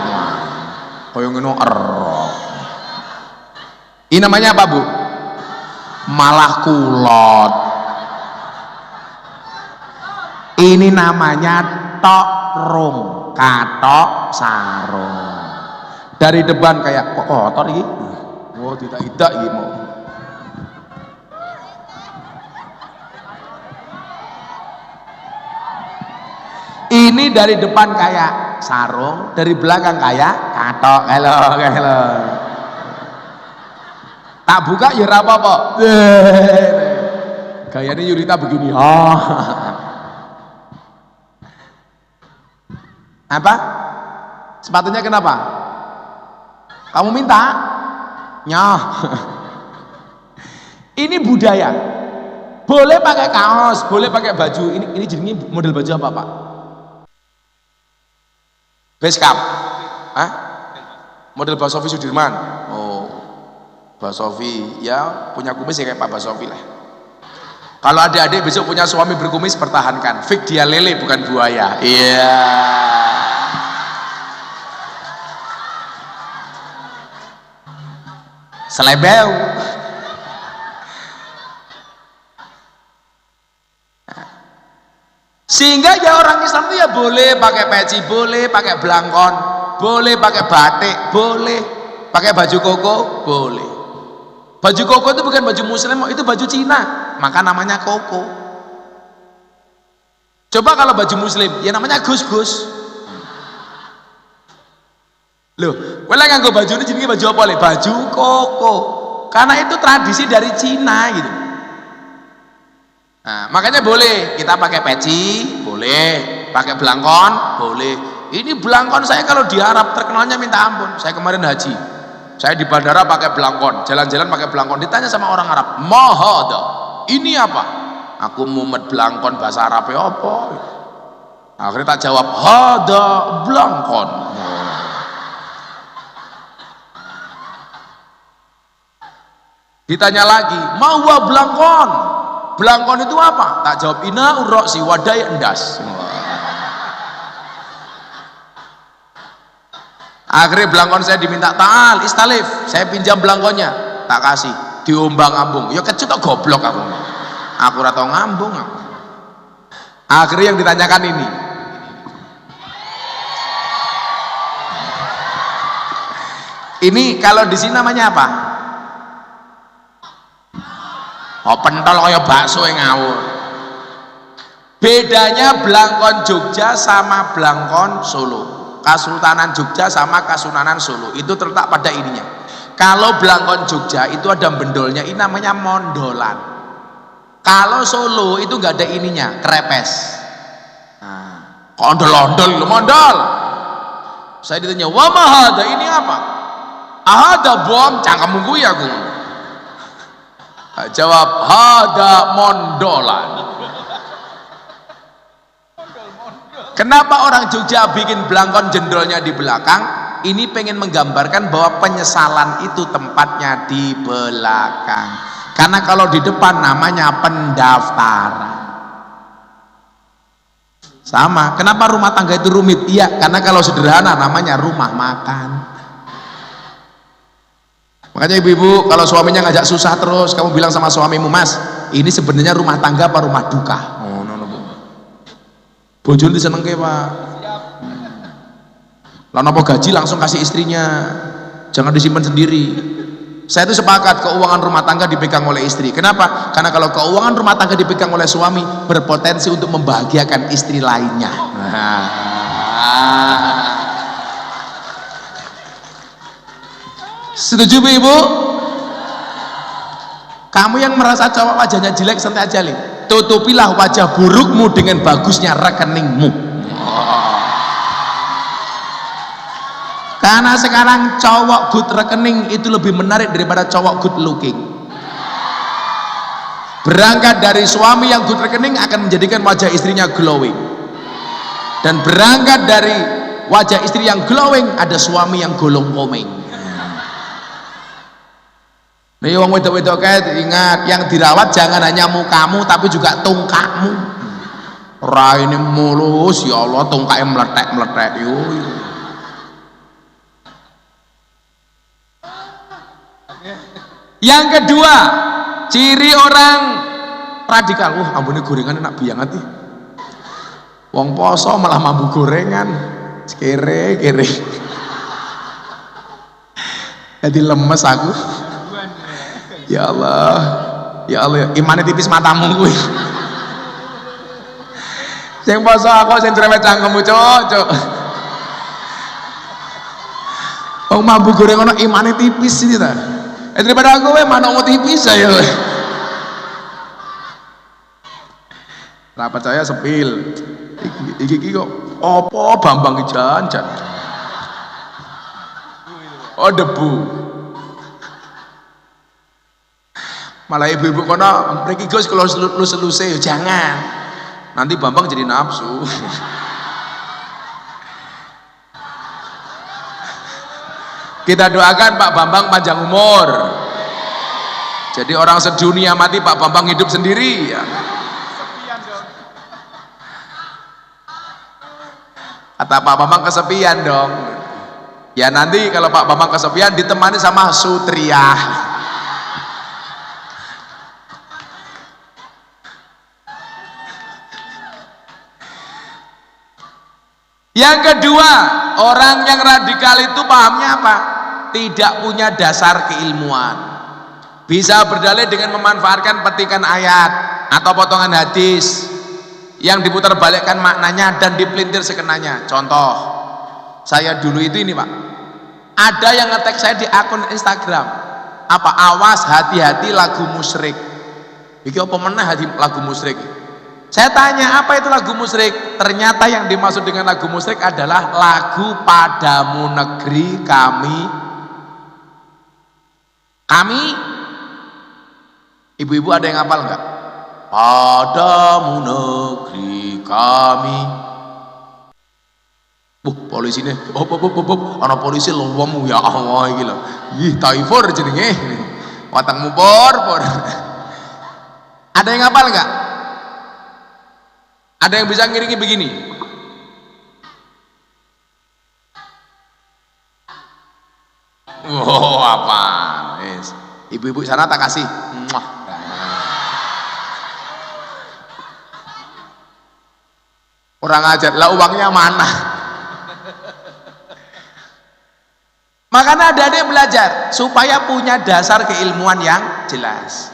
Koyo ngono rok. Ini namanya apa, Bu? Malah kulot. Ini namanya tokrung, katok sarung. Dari depan kayak kok kotor iki. Oh, tidak iki mau. Ini dari depan kayak sarung, dari belakang kayak katok. Halo. Tak buka ya ora apa-apa. Gayane Yurita begini. Apa? Sepatunya kenapa? Kamu minta? Nyoh. Ini budaya. Boleh pakai kaos, boleh pakai baju. Ini jenisnya model baju apa, Pak? Basecamp. Hah? Model Mbak Sofi Sudirman. Oh. Mbak Sofi ya punya kumis ya kayak Pak Mbak Sofi lah. Kalau adik-adik besok punya suami berkumis, pertahankan. Fik dia lele bukan buaya. Iya. Selebeu. Sehingga ya orang Islam itu ya boleh pakai peci, boleh pakai belangkon, boleh pakai batik, boleh pakai baju koko, boleh. Baju koko itu bukan baju muslim, itu baju Cina, maka namanya koko. Coba kalau baju muslim, ya namanya gus-gus. Loh, kowe lek nganggo baju ini jenenge baju apa le? Baju koko. Karena itu tradisi dari Cina gitu. Nah, makanya boleh kita pakai peci, boleh pakai belangkon, boleh. Ini belangkon saya kalau di Arab terkenalnya minta ampun. Saya kemarin haji, saya di bandara pakai belangkon, jalan-jalan pakai belangkon. Ditanya sama orang Arab, mahada, ini apa? Aku mumet belangkon, bahasa Arabnya apa? Akhirnya tak jawab, hada belangkon. Ditanya lagi, mau belangkon? Belangkon itu apa? Tak jawab, ina urok si wadai endas. Akhirnya belangkon saya diminta ta'al istalif, saya pinjam belangkonnya, tak kasih, diombang-ambung. Ya kecut kok goblok aku ora tau ngambung aku. Akhirnya yang ditanyakan ini, kalau di sini namanya apa? Oh, pentol kaya bakso yang ngawur. Bedanya belangkon Jogja sama belangkon Solo. Kasultanan Jogja sama Kasunanan Solo itu terletak pada ininya. Kalau belangkon Jogja itu ada bendolnya, ini namanya mondolan. Kalau Solo itu nggak ada ininya, krepes. Nah, ondol-ondol, mondol. Saya ditanya, wah mahada ini apa? Ada bom, cangkemmu kuwi aku. Jawab, ada mondolan. Kenapa orang Jogja bikin belangkon jendolnya di belakang? Ini pengen menggambarkan bahwa penyesalan itu tempatnya di belakang. Karena kalau di depan namanya pendaftaran. Sama, kenapa rumah tangga itu rumit? Iya, karena kalau sederhana namanya rumah makan. Makanya ibu-ibu kalau suaminya ngajak susah terus, kamu bilang sama suamimu, Mas, ini sebenarnya rumah tangga apa rumah duka? Oh, no, Bu. Bojo disenengke, Pak. Lah napa gaji langsung kasih istrinya. Jangan disimpan sendiri. Saya itu sepakat keuangan rumah tangga dipegang oleh istri. Kenapa? Karena kalau keuangan rumah tangga dipegang oleh suami, berpotensi untuk membahagiakan istri lainnya. Setuju Bu, Ibu? Kamu yang merasa cowok wajahnya jelek, santai aja, Li. Tutupilah wajah burukmu dengan bagusnya rekeningmu. Karena sekarang cowok good rekening itu lebih menarik daripada cowok good looking. Berangkat dari suami yang good rekening akan menjadikan wajah istrinya glowing, dan berangkat dari wajah istri yang glowing ada suami yang golong komeng. Nih wong wedok-wedok kae ingat, yang dirawat jangan hanya mukamu tapi juga tungkakmu. Raine mulus, ya Allah, tungkake meletek-meletek yo. Yang kedua, ciri orang radikal. Wah, ampune gorengan enak banget nih. Wong poso malah mambu gorengan. Kere. Jadi lemes aku. Ya Allah. Ya Allah, imane tipis matamu kuwi. Sing poso aku sing cerewet cangkemmu, Cuk. Wong mambu gorengan imane tipis iki ta. Daripada aku mana mau tipis saya. Rapat saya sepil. Iki kok apa Bambang janjan. Oh debu. Malah ibu-ibu kono mriki Gus kalau seluse jangan. Nanti Bambang jadi nafsu. Kita doakan Pak Bambang panjang umur. Jadi orang sedunia mati, Pak Bambang hidup sendiri ya. Kata Pak Bambang kesepian dong. Ya nanti kalau Pak Bambang kesepian ditemani sama Sutria. Yang kedua, orang yang radikal itu pahamnya apa? Tidak punya dasar keilmuan. Bisa berdalih dengan memanfaatkan petikan ayat atau potongan hadis yang diputar balikkan maknanya dan dipelintir sekenanya. Contoh, saya dulu itu ini Pak, ada yang nge-tag saya di akun Instagram, apa, awas hati-hati lagu musyrik. Iki apa meneh lagu musyrik? Saya tanya, apa itu lagu musyrik? Ternyata yang dimaksud dengan lagu musyrik adalah lagu Padamu Negeri Kami. Ibu-ibu ada yang hafal enggak? Padamu negeri kami. Polisi nih. Ana polisi lowomu ya Allah iki lho. Ih, Taifur jenenge. Watangmu por. Ada yang hafal enggak? Ada yang bisa ngiringi begini? Oh, apa? Yes. Ibu-ibu sana tak kasih. Orang ajar, lah uangnya mana? Makanya ada yang belajar supaya punya dasar keilmuan yang jelas.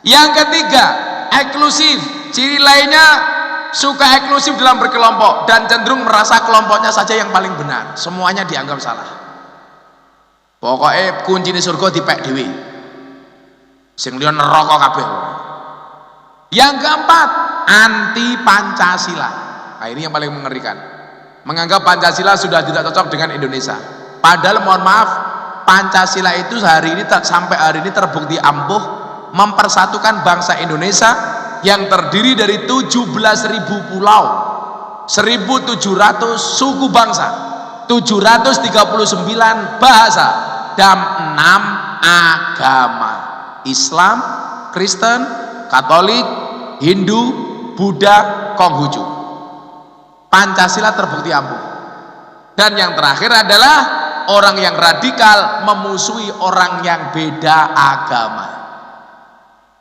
Yang ketiga, eksklusif. Ciri lainnya suka eksklusif dalam berkelompok dan cenderung merasa kelompoknya saja yang paling benar. Semuanya dianggap salah. Pokoknya kunci di surga dipek dewi. Sing liya neraka kabeh. Yang keempat, anti Pancasila. Nah, ini yang paling mengerikan. Menganggap Pancasila sudah tidak cocok dengan Indonesia. Padahal mohon maaf, Pancasila itu hari ini sampai hari ini terbukti ampuh mempersatukan bangsa Indonesia yang terdiri dari 17.000 pulau, 1.700 suku bangsa, 739 bahasa, dan 6 agama: Islam, Kristen, Katolik, Hindu, Buddha, Konghucu. Pancasila terbukti ampuh. Dan yang terakhir adalah orang yang radikal memusuhi orang yang beda agama.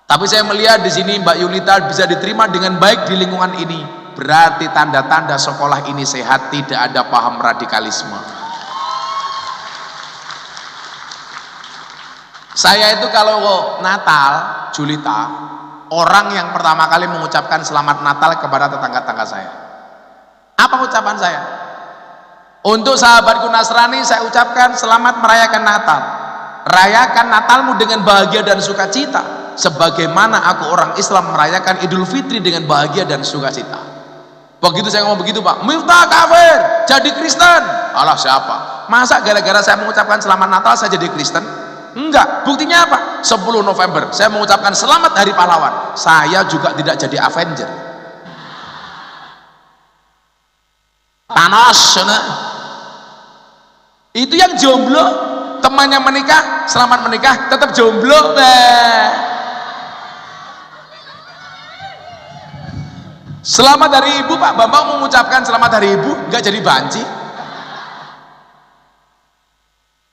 Tapi saya melihat di sini Mbak Yunita bisa diterima dengan baik di lingkungan ini, berarti tanda-tanda sekolah ini sehat, tidak ada paham radikalisme. Saya itu kalau Natal, Julita, orang yang pertama kali mengucapkan selamat Natal kepada tetangga-tetangga saya. Apa ucapan saya? Untuk sahabatku Nasrani saya ucapkan selamat merayakan Natal. Rayakan Natalmu dengan bahagia dan sukacita, sebagaimana aku orang Islam merayakan Idul Fitri dengan bahagia dan sukacita. Begitu saya ngomong begitu, Pak, Miftah kafir, jadi Kristen. Alah, siapa? Masa gara-gara saya mengucapkan selamat Natal saya jadi Kristen? Enggak. Buktinya apa? 10 November saya mengucapkan selamat Hari Pahlawan, saya juga tidak jadi Avenger. Thanos. Itu yang jomblo, temannya menikah, selamat menikah, tetap jomblo. Selamat Hari Ibu, Pak Bambang mengucapkan selamat Hari Ibu, nggak jadi banci.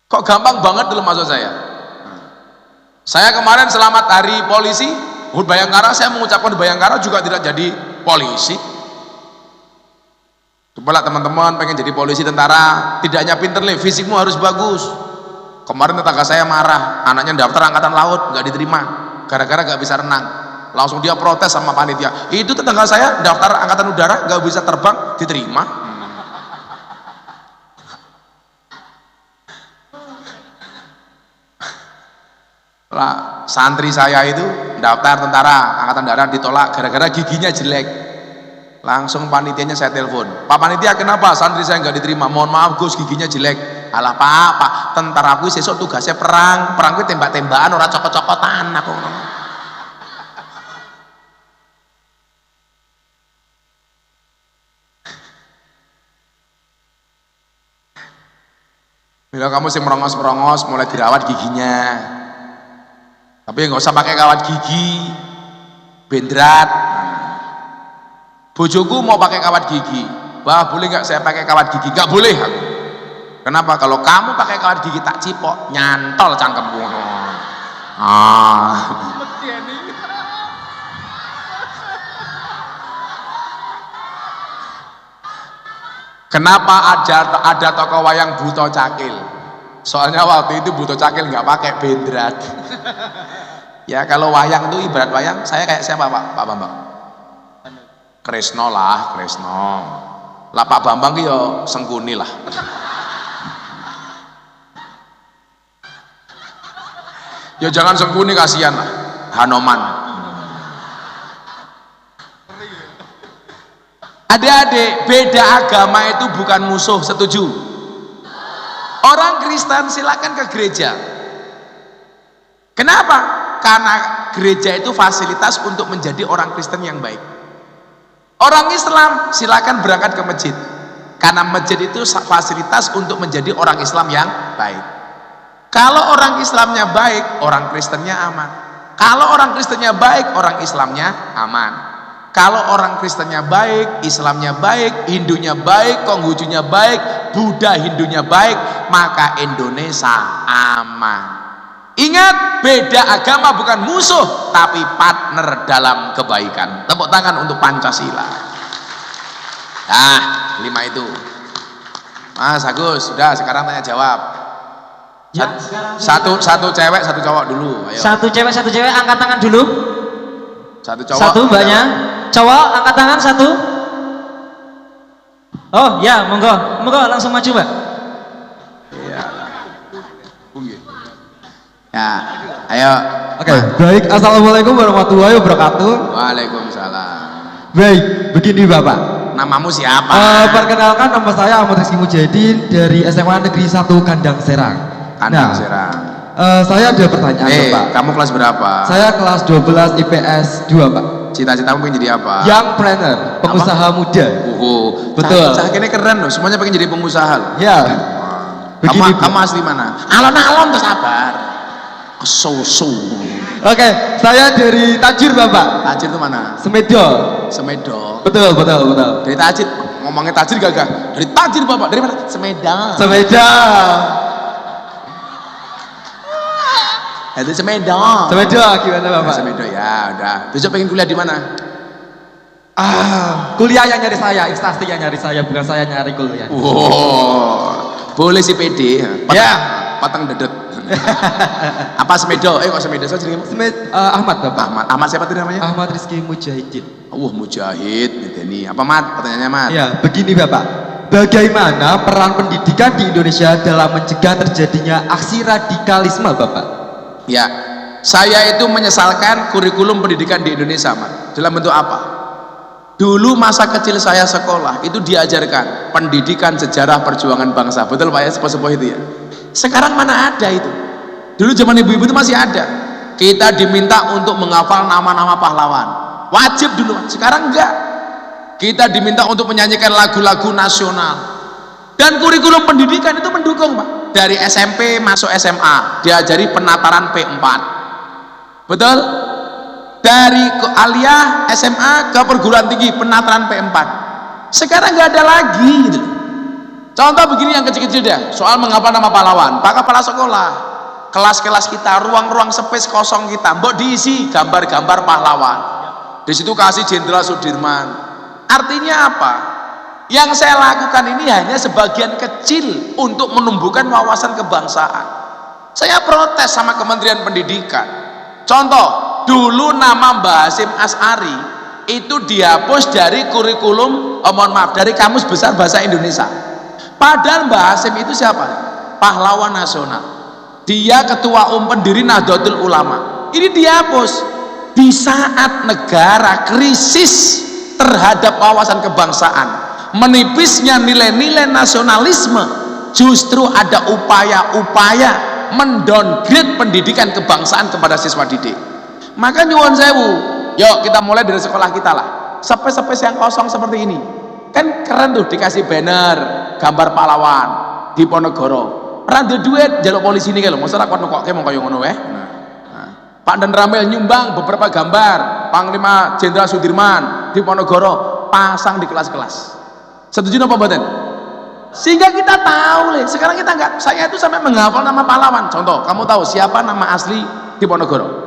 Kok gampang banget dulu maksud saya. Saya kemarin selamat Hari Polisi, HUT Bayangkara, saya mengucapkan di Bayangkara juga tidak jadi polisi. Cobalah teman-teman pengen jadi polisi, tentara, tidak hanya pinter, fisikmu harus bagus. Kemarin tetangga saya marah, anaknya daftar angkatan laut nggak diterima gara-gara nggak bisa renang. Langsung dia protes sama panitia. Itu tetangga saya daftar angkatan udara nggak bisa terbang, diterima. Lah, santri saya itu daftar tentara angkatan darat ditolak gara-gara giginya jelek. Langsung panitianya saya telepon, Pak Panitia, kenapa santri saya nggak diterima? Mohon maaf Gus, giginya jelek. Alah Pak, tentara aku sesuk tugasnya perang itu tembak-tembakan, orang cokot-cokotan aku. Bila kamu sih merongos-merongos, mulai dirawat giginya. Tapi nggak usah pakai kawat gigi, bendrat. Bojoku mau pakai kawat gigi, bah boleh nggak saya pakai kawat gigi? Nggak boleh aku. Kenapa? Kalau kamu pakai kawat gigi tak cipok, nyantol cangkemmu. Kenapa ada toko wayang Buto Cakil? Soalnya waktu itu Buto Cakil nggak pakai bendrat. Ya kalau wayang itu ibarat wayang, saya kayak siapa Pak Bambang? Kresno lah, Kresno. Lah Pak Bambang ki yo Sengkuni lah. Ya jangan Sengkuni, kasihan lah. Hanoman. Adik-adik, beda agama itu bukan musuh, setuju? Orang Kristen silakan ke gereja. Kenapa? Karena gereja itu fasilitas untuk menjadi orang Kristen yang baik. Orang Islam silakan berangkat ke masjid, karena masjid itu fasilitas untuk menjadi orang Islam yang baik. Kalau orang Islamnya baik, orang Kristennya aman. Kalau orang Kristennya baik, orang Islamnya aman. Kalau orang Kristennya baik, Islamnya baik, Hindunya baik, Konghucunya baik, Buddha Hindunya baik, maka Indonesia aman. Ingat, beda agama bukan musuh, tapi partner dalam kebaikan. Tepuk tangan untuk Pancasila. Nah, 5 itu. Mas Agus, sudah, sekarang tanya jawab. Ya, satu cewek, satu cowok dulu. Ayo. Satu cewek, angkat tangan dulu. Satu cowok. Satu mbaknya. Cowok, angkat tangan satu. Oh ya, monggo langsung maju Mbak. Iya. Ya, ayo. Oke, baik. Assalamualaikum warahmatullahi wabarakatuh. Waalaikumsalam. Baik, begini Bapak. Namamu siapa? Perkenalkan, nama saya Ahmad Rizky Mujahidin dari SMA Negeri 1 Kandang Serang. Kandang Nah. Serang. Saya ada pertanyaan Pak. Kamu kelas berapa? Saya kelas 12 IPS 2 Pak. Cita-citamu pengen jadi apa? Young planner, pengusaha muda. Betul. Cah ini keren loh, semuanya pengen jadi pengusaha loh. Ya. Begini, Bu. Kamu asli mana? Alon-alon tuh sabar. Kesusu. Oke, saya dari Tajur Bapak. Tajir tuh mana? Semedo. Semedo. Betul. Dari Tajir, ngomongnya Tajir gagah. Dari Tajir Bapak, dari mana? Semeda. Semedo. Itu Semedo. Semedo gimana Bapak? Semedo ya, udah. Besok pengen kuliah di mana? Kuliah yang nyari saya, instansi yang nyari saya, bukan saya nyari kuliah. Wow. Boleh sih PD. Ya. Patang dedet. Apa Semedo? Kok Semedo? Saya jadi Ahmad Bapak. Ahmad siapa tadi namanya? Ahmad Rizky Mujahidin. Mujahid ini. Apa Mat? Pertanyaannya Mat. Ya, begini Bapak. Bagaimana peran pendidikan di Indonesia dalam mencegah terjadinya aksi radikalisme Bapak? Ya, saya itu menyesalkan kurikulum pendidikan di Indonesia, Mat. Dalam bentuk apa? Dulu masa kecil saya sekolah itu diajarkan pendidikan sejarah perjuangan bangsa. Betul Pak ya, sepuh-sepuh itu ya. Sekarang mana ada itu? Dulu zaman ibu-ibu itu masih ada. Kita diminta untuk menghafal nama-nama pahlawan. Wajib dulu. Sekarang enggak. Kita diminta untuk menyanyikan lagu-lagu nasional. Dan kurikulum pendidikan itu mendukung Pak. Dari SMP masuk SMA diajari penataran P4. Betul? Dari aliyah SMA ke perguruan tinggi penataran P4. Sekarang nggak ada lagi gitu. Contoh begini yang kecil-kecil deh, soal menghafal nama pahlawan. Pak Kepala Sekolah, kelas-kelas kita, ruang-ruang space kosong kita, mbok diisi gambar-gambar pahlawan. Di situ kasih Jenderal Sudirman. Artinya apa? Yang saya lakukan ini hanya sebagian kecil untuk menumbuhkan wawasan kebangsaan. Saya protes sama Kementerian Pendidikan. Contoh, dulu nama Mbah Hasyim As'ari itu dihapus dari kurikulum, dari Kamus Besar Bahasa Indonesia. Padahal Mbah Hasyim itu siapa? Pahlawan nasional. Dia ketua pendiri Nahdlatul Ulama. Ini dihapus di saat negara krisis terhadap wawasan kebangsaan. Menipisnya nilai-nilai nasionalisme, justru ada upaya-upaya mendowngrade pendidikan kebangsaan kepada siswa didik. Maka nyuwun sewu, yuk kita mulai dari sekolah kita lah. Space-space yang kosong seperti ini kan keren tuh, dikasih banner gambar pahlawan di Ponorogo. Rada duit jaluk polisi ini kalau masalah kok kok mau kayak ngono Pak Dan Ramil nyumbang beberapa gambar Panglima Jenderal Sudirman di Ponorogo, pasang di kelas-kelas. Setuju apa mboten? Sehingga kita tahu sekarang kita enggak, saya itu sampai menghafal nama pahlawan. Contoh, kamu tahu siapa nama asli di Ponorogo?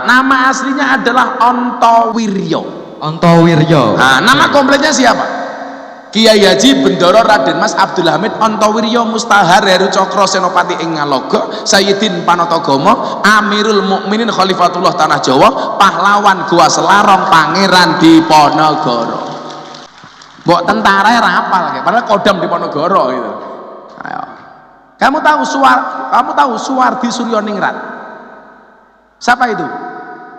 Nama aslinya adalah Ontowiryo. Nama kompletnya siapa? Kiai Haji Bendoro Raden Mas Abdul Hamid Ontowiryo Mustahar Heru Cokro Senopati ing Ngalogo Sayyidin Panotogomo Amirul Mukminin Khalifatullah Tanah Jawa Pahlawan Gua Selarong Pangeran di Ponorogo. Mbok tentara rapal padahal kodam di Ponorogo gitu. Ayo. Kamu tahu Suwardi Suryoningrat? Siapa itu?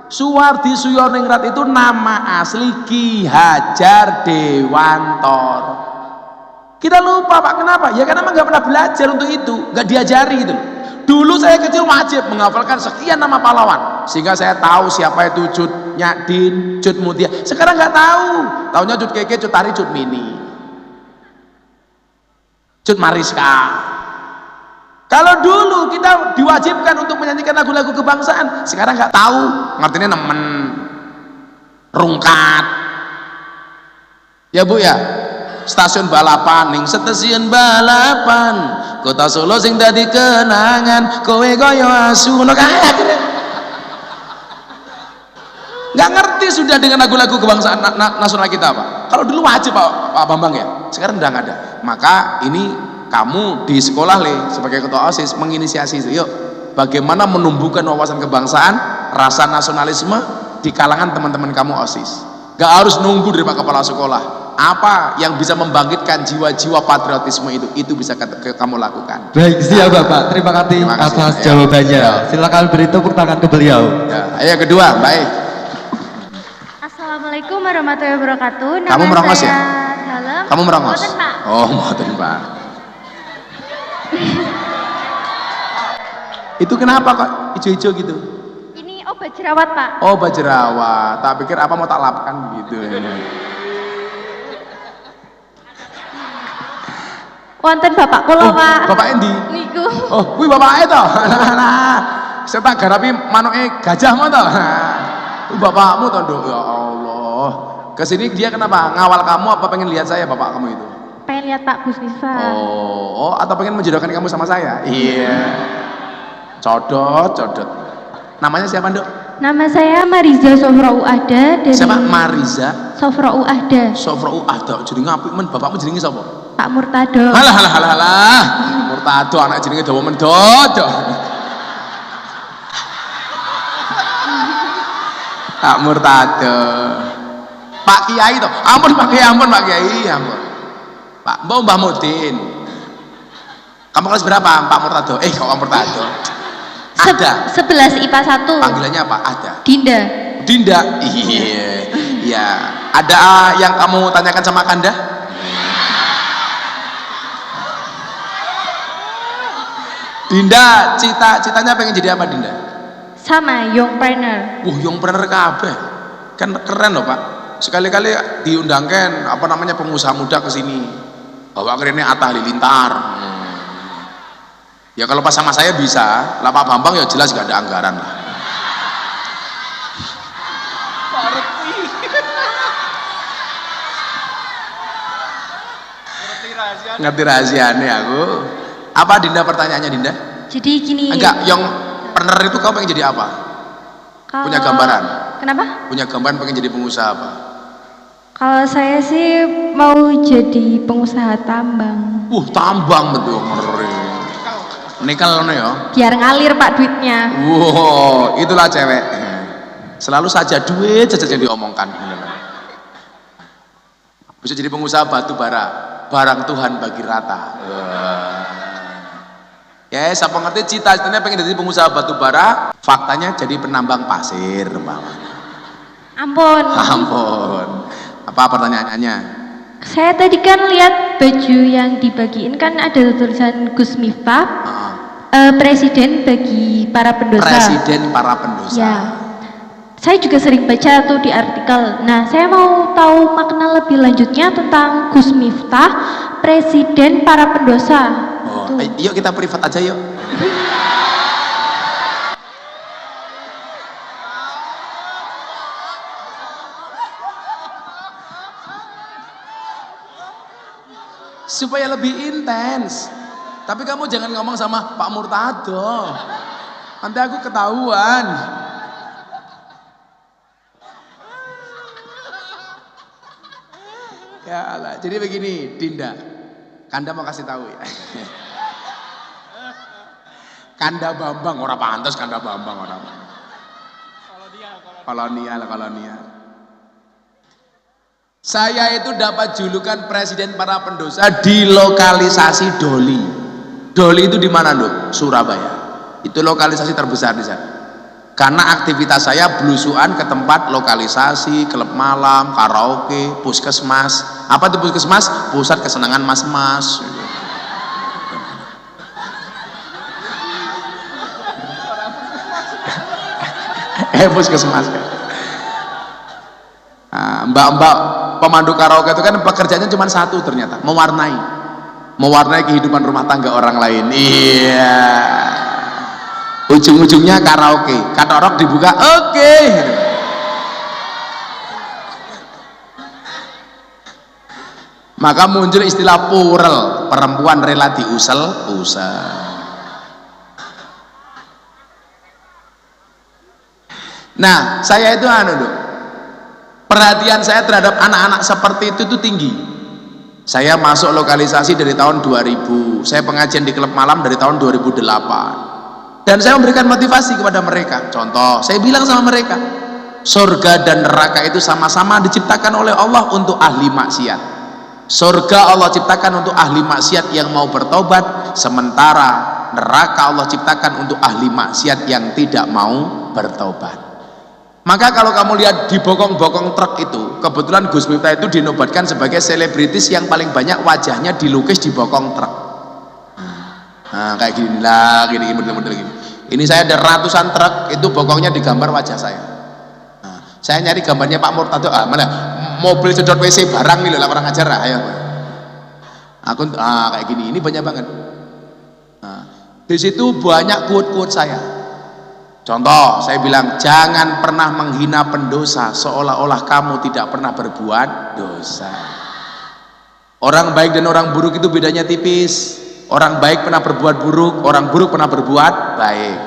Suwardi Suryoningrat itu nama asli Ki Hajar Dewantoro. Kita lupa Pak, kenapa? Ya karena nggak pernah belajar untuk itu, nggak diajari itu. Dulu saya kecil wajib menghafalkan sekian nama pahlawan, sehingga saya tahu siapa itu Cut Nyadin, Cut Mutia. Sekarang nggak tahu, taunya Cut Keke, Cut Tari, Cut Mini, Cut Mariska. Kalau dulu kita diwajibkan untuk menyanyikan lagu-lagu kebangsaan, sekarang nggak tahu, ngertinya nemen, rungkat. Ya Bu ya, stasiun balapan, ning stasiun balapan, kota Solo sing dadi kenangan, kowe koyo asu, ngono kae. Nggak ngerti sudah dengan lagu-lagu kebangsaan nasional kita Pak. Kalau dulu wajib Pak Bambang ya, sekarang udah nggak ada. Maka ini kamu di sekolah sebagai ketua OSIS menginisiasi itu. Yuk, bagaimana menumbuhkan wawasan kebangsaan, rasa nasionalisme di kalangan teman-teman kamu OSIS. Gak harus nunggu dari Pak Kepala Sekolah. Apa yang bisa membangkitkan jiwa-jiwa patriotisme itu bisa kamu lakukan. Baik, siap Bapak. Terima kasih atas jawabannya. Silakan beri tepuk tangan ke beliau. Ya, ayo kedua, baik. Assalamualaikum warahmatullahi wabarakatuh. Kamu merongos ya? Dalem. Kamu merongos? Mboten, Pak. Oh, mboten, Pak. Itu kenapa kok ijo-ijo gitu? Ini obat jerawat, Pak. Oh, obat jerawat. Tak pikir apa mau tak lapkan gitu. Wonten Bapak kula, Pak. Bapak endi? Niku. Oh, kuwi bapake to. Nah, saya tak garapi manuke gajah mau to. Kuwi bapakmu to, Nduk. Ya Allah. Kesini dia kenapa? Ngawal kamu apa pengen lihat saya bapak kamu itu? Pengen lihat Pak Gus Miftah. Oh, atau pengen menjodohkan kamu sama saya? Iya. Codot. Namanya siapa, Nduk? Nama saya Mariza Sofra Uada dari Siapa? Mariza Sofra Uada. Sofra Uada. Jenenge apik men, bapakmu jenenge sapa? Pak Murtado. Halah. Murtado anak jenenge dawa mendodo. Pak Murtado. Pak Kiai toh. Ampun Pak Kiai, ampun. Pak Mbah Mudin. Kamu kelas berapa, Pak Murtado? Kok Pak Murtado? Ada. 11 IPA 1. Panggilannya apa? Ada. Dinda. Dinda. Iya. Ada yang kamu tanyakan sama Kanda? Dinda, cita-citanya pengen jadi apa, Dinda? Sama youngpreneur. Youngpreneur kabeh. Kan keren loh, Pak. Sekali-kali diundangkan pengusaha muda ke sini. Bawa kerennya Atta Halilintar. Ya kalau pas sama saya bisa, lah Pak Bambang ya jelas gak ada anggaran lah. Ngerti rahasianya aku. Apa Dinda pertanyaannya, Dinda? Jadi gini. Enggak, yang partner itu kamu pengen jadi apa? Punya gambaran? Kenapa? Punya gambaran pengen jadi pengusaha apa? Kalau saya sih mau jadi pengusaha tambang. Tambang betul. Nikel ya. Biar ngalir Pak duitnya. Itulah cewek. Selalu saja duit saja yang diomongkan. Bisa jadi pengusaha batu bara, barang Tuhan bagi rata. Ya, siapa ngerti cita-citanya pengen jadi pengusaha batu bara, faktanya jadi penambang pasir, Ampun. Apa pertanyaannya? Saya tadi kan lihat baju yang dibagiin kan ada tulisan Gus Miftah. Presiden bagi para pendosa. Presiden para pendosa. Ya. Saya juga sering baca tuh di artikel. Nah, saya mau tahu makna lebih lanjutnya tentang Gus Miftah, Presiden para pendosa. Yuk kita privat aja yuk. Supaya lebih intens. Tapi kamu jangan ngomong sama Pak Murtado. Nanti aku ketahuan. Ya Allah. Jadi begini, Dinda. Kanda mau kasih tahu ya. Kanda Bambang, orang pantas Kanda Bambang orang. Kolonial. Saya itu dapat julukan Presiden para pendosa di lokalisasi Doli. Doli itu di mana, Dok? Surabaya. Itu lokalisasi terbesar di sana. Karena aktivitas saya belusuan ke tempat lokalisasi, klub malam, karaoke, puskesmas. Apa itu puskesmas? Pusat kesenangan mas-mas. Puskesmas. Mbak-mbak pemandu karaoke itu kan pekerjaannya cuma satu ternyata, mewarnai kehidupan rumah tangga orang lain. Iya. Ujung-ujungnya karaoke, katorok dibuka, oke. Maka muncul istilah purel, perempuan rela diusel-usel. Nah, saya itu perhatian saya terhadap anak-anak seperti itu tinggi. Saya masuk lokalisasi dari tahun 2000, saya pengajian di klub malam dari tahun 2008, dan saya memberikan motivasi kepada mereka. Contoh, saya bilang sama mereka, surga dan neraka itu sama-sama diciptakan oleh Allah untuk ahli maksiat. Surga Allah ciptakan untuk ahli maksiat yang mau bertobat, sementara neraka Allah ciptakan untuk ahli maksiat yang tidak mau bertobat. Maka kalau kamu lihat di bokong-bokong truk itu, kebetulan Gus Miftah itu dinobatkan sebagai selebritis yang paling banyak wajahnya dilukis di bokong truk. Nah, kayak gini lah, gini model-model gini. Ini saya ada ratusan truk, itu bokongnya digambar wajah saya. Nah, saya nyari gambarnya Pak Murtado, mana mobil sedot WC barang nih loh, lah orang ajar lah, ayo. Aku kayak gini, ini banyak banget. Nah, di situ banyak quote-quote saya. Contoh, saya bilang jangan pernah menghina pendosa seolah-olah kamu tidak pernah berbuat dosa. Orang baik dan orang buruk itu bedanya tipis. Orang baik pernah berbuat buruk, orang buruk pernah berbuat baik.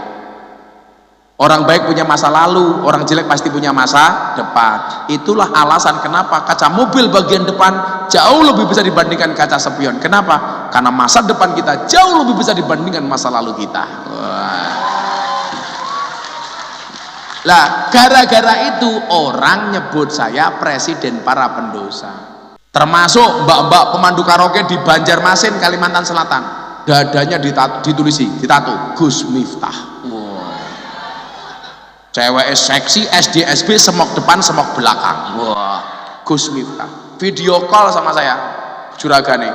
Orang baik punya masa lalu, orang jelek pasti punya masa depan. Itulah alasan kenapa kaca mobil bagian depan jauh lebih besar dibandingkan kaca spion. Kenapa? Karena masa depan kita jauh lebih besar dibandingkan masa lalu kita. Wah. Lah, gara-gara itu orang nyebut saya presiden para pendosa. Termasuk mbak-mbak pemandu karaoke di Banjarmasin, Kalimantan Selatan. Dadanya ditato Gus Miftah. Wow. Cewek seksi, SD, SB, semok depan, semok belakang. Wah, Gus Miftah. Video call sama saya, juragane.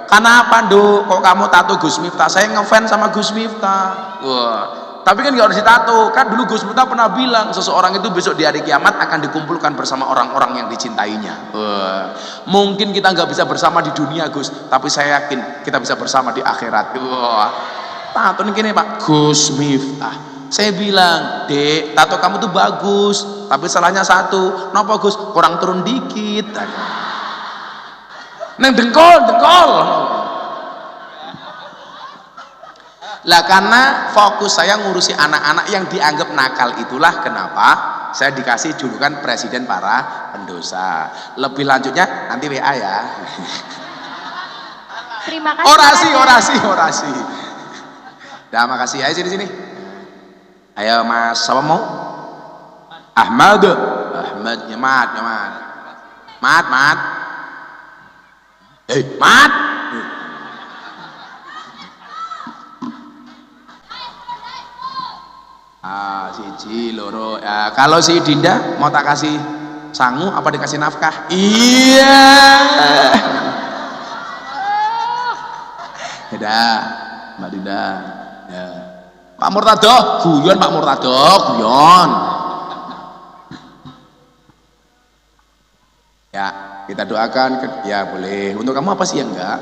Kenapa Nduk, kok kamu tato Gus Miftah? Saya ngefans sama Gus Miftah. Wah. Tapi kan gak harus ditato, kan dulu Gus Miftah pernah bilang seseorang itu besok di hari kiamat akan dikumpulkan bersama orang-orang yang dicintainya. Mungkin kita nggak bisa bersama di dunia Gus, tapi saya yakin kita bisa bersama di akhirat. Tato ini Pak Gus Miftah. Saya bilang, Dek, tato kamu tuh bagus, tapi salahnya satu. Kenapa Gus? Kurang turun dikit. Neng dengkol. Lah karena fokus saya ngurusi anak-anak yang dianggap nakal, itulah kenapa saya dikasih julukan presiden para pendosa. Lebih lanjutnya nanti WA ya. Terima kasih. Orasi. Dah, makasih. Ayo sini. Ayo Mas, siapa mau? Ahmad, nyemat. Mat. Mat. Siji loro ya. Kalau si Dinda mau tak kasih sangu apa dikasih nafkah? Iya. Dah, Mbak Dinda. Ya. Pak Murtado, guyon. Ya, kita doakan. Ya boleh. Untuk kamu apa sih yang enggak?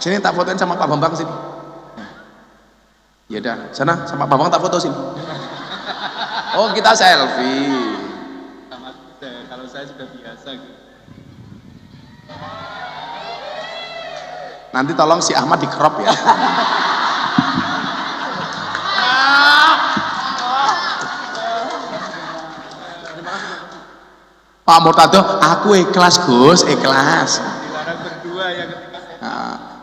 Sini tak fotoin sama Pak Bambang sini. Ya dah, sana sama Bambang tak foto sini. Oh, kita selfie. Sama kalau saya sudah biasa gitu. Nanti tolong si Ahmad di crop ya. Pak Murtado, aku ikhlas Gus, ikhlas. Dilarang berdua ya ketika saya.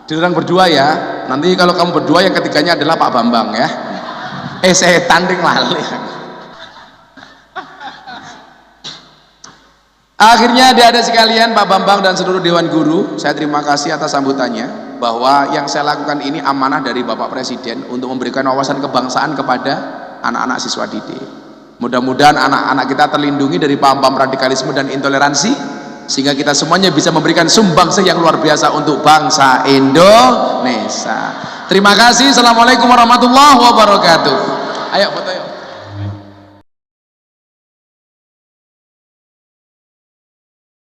Dilarang berdua ya. Nanti kalau kamu berdua yang ketiganya adalah Pak Bambang ya. Setan ring lali. Akhirnya adik-adik sekalian, Pak Bambang dan seluruh Dewan Guru, saya terima kasih atas sambutannya, bahwa yang saya lakukan ini amanah dari Bapak Presiden untuk memberikan wawasan kebangsaan kepada anak-anak siswa didik. Mudah-mudahan anak-anak kita terlindungi dari paham-paham radikalisme dan intoleransi, sehingga kita semuanya bisa memberikan sumbangsi yang luar biasa untuk bangsa Indonesia. Terima kasih. Assalamualaikum warahmatullahi wabarakatuh. Ayo foto.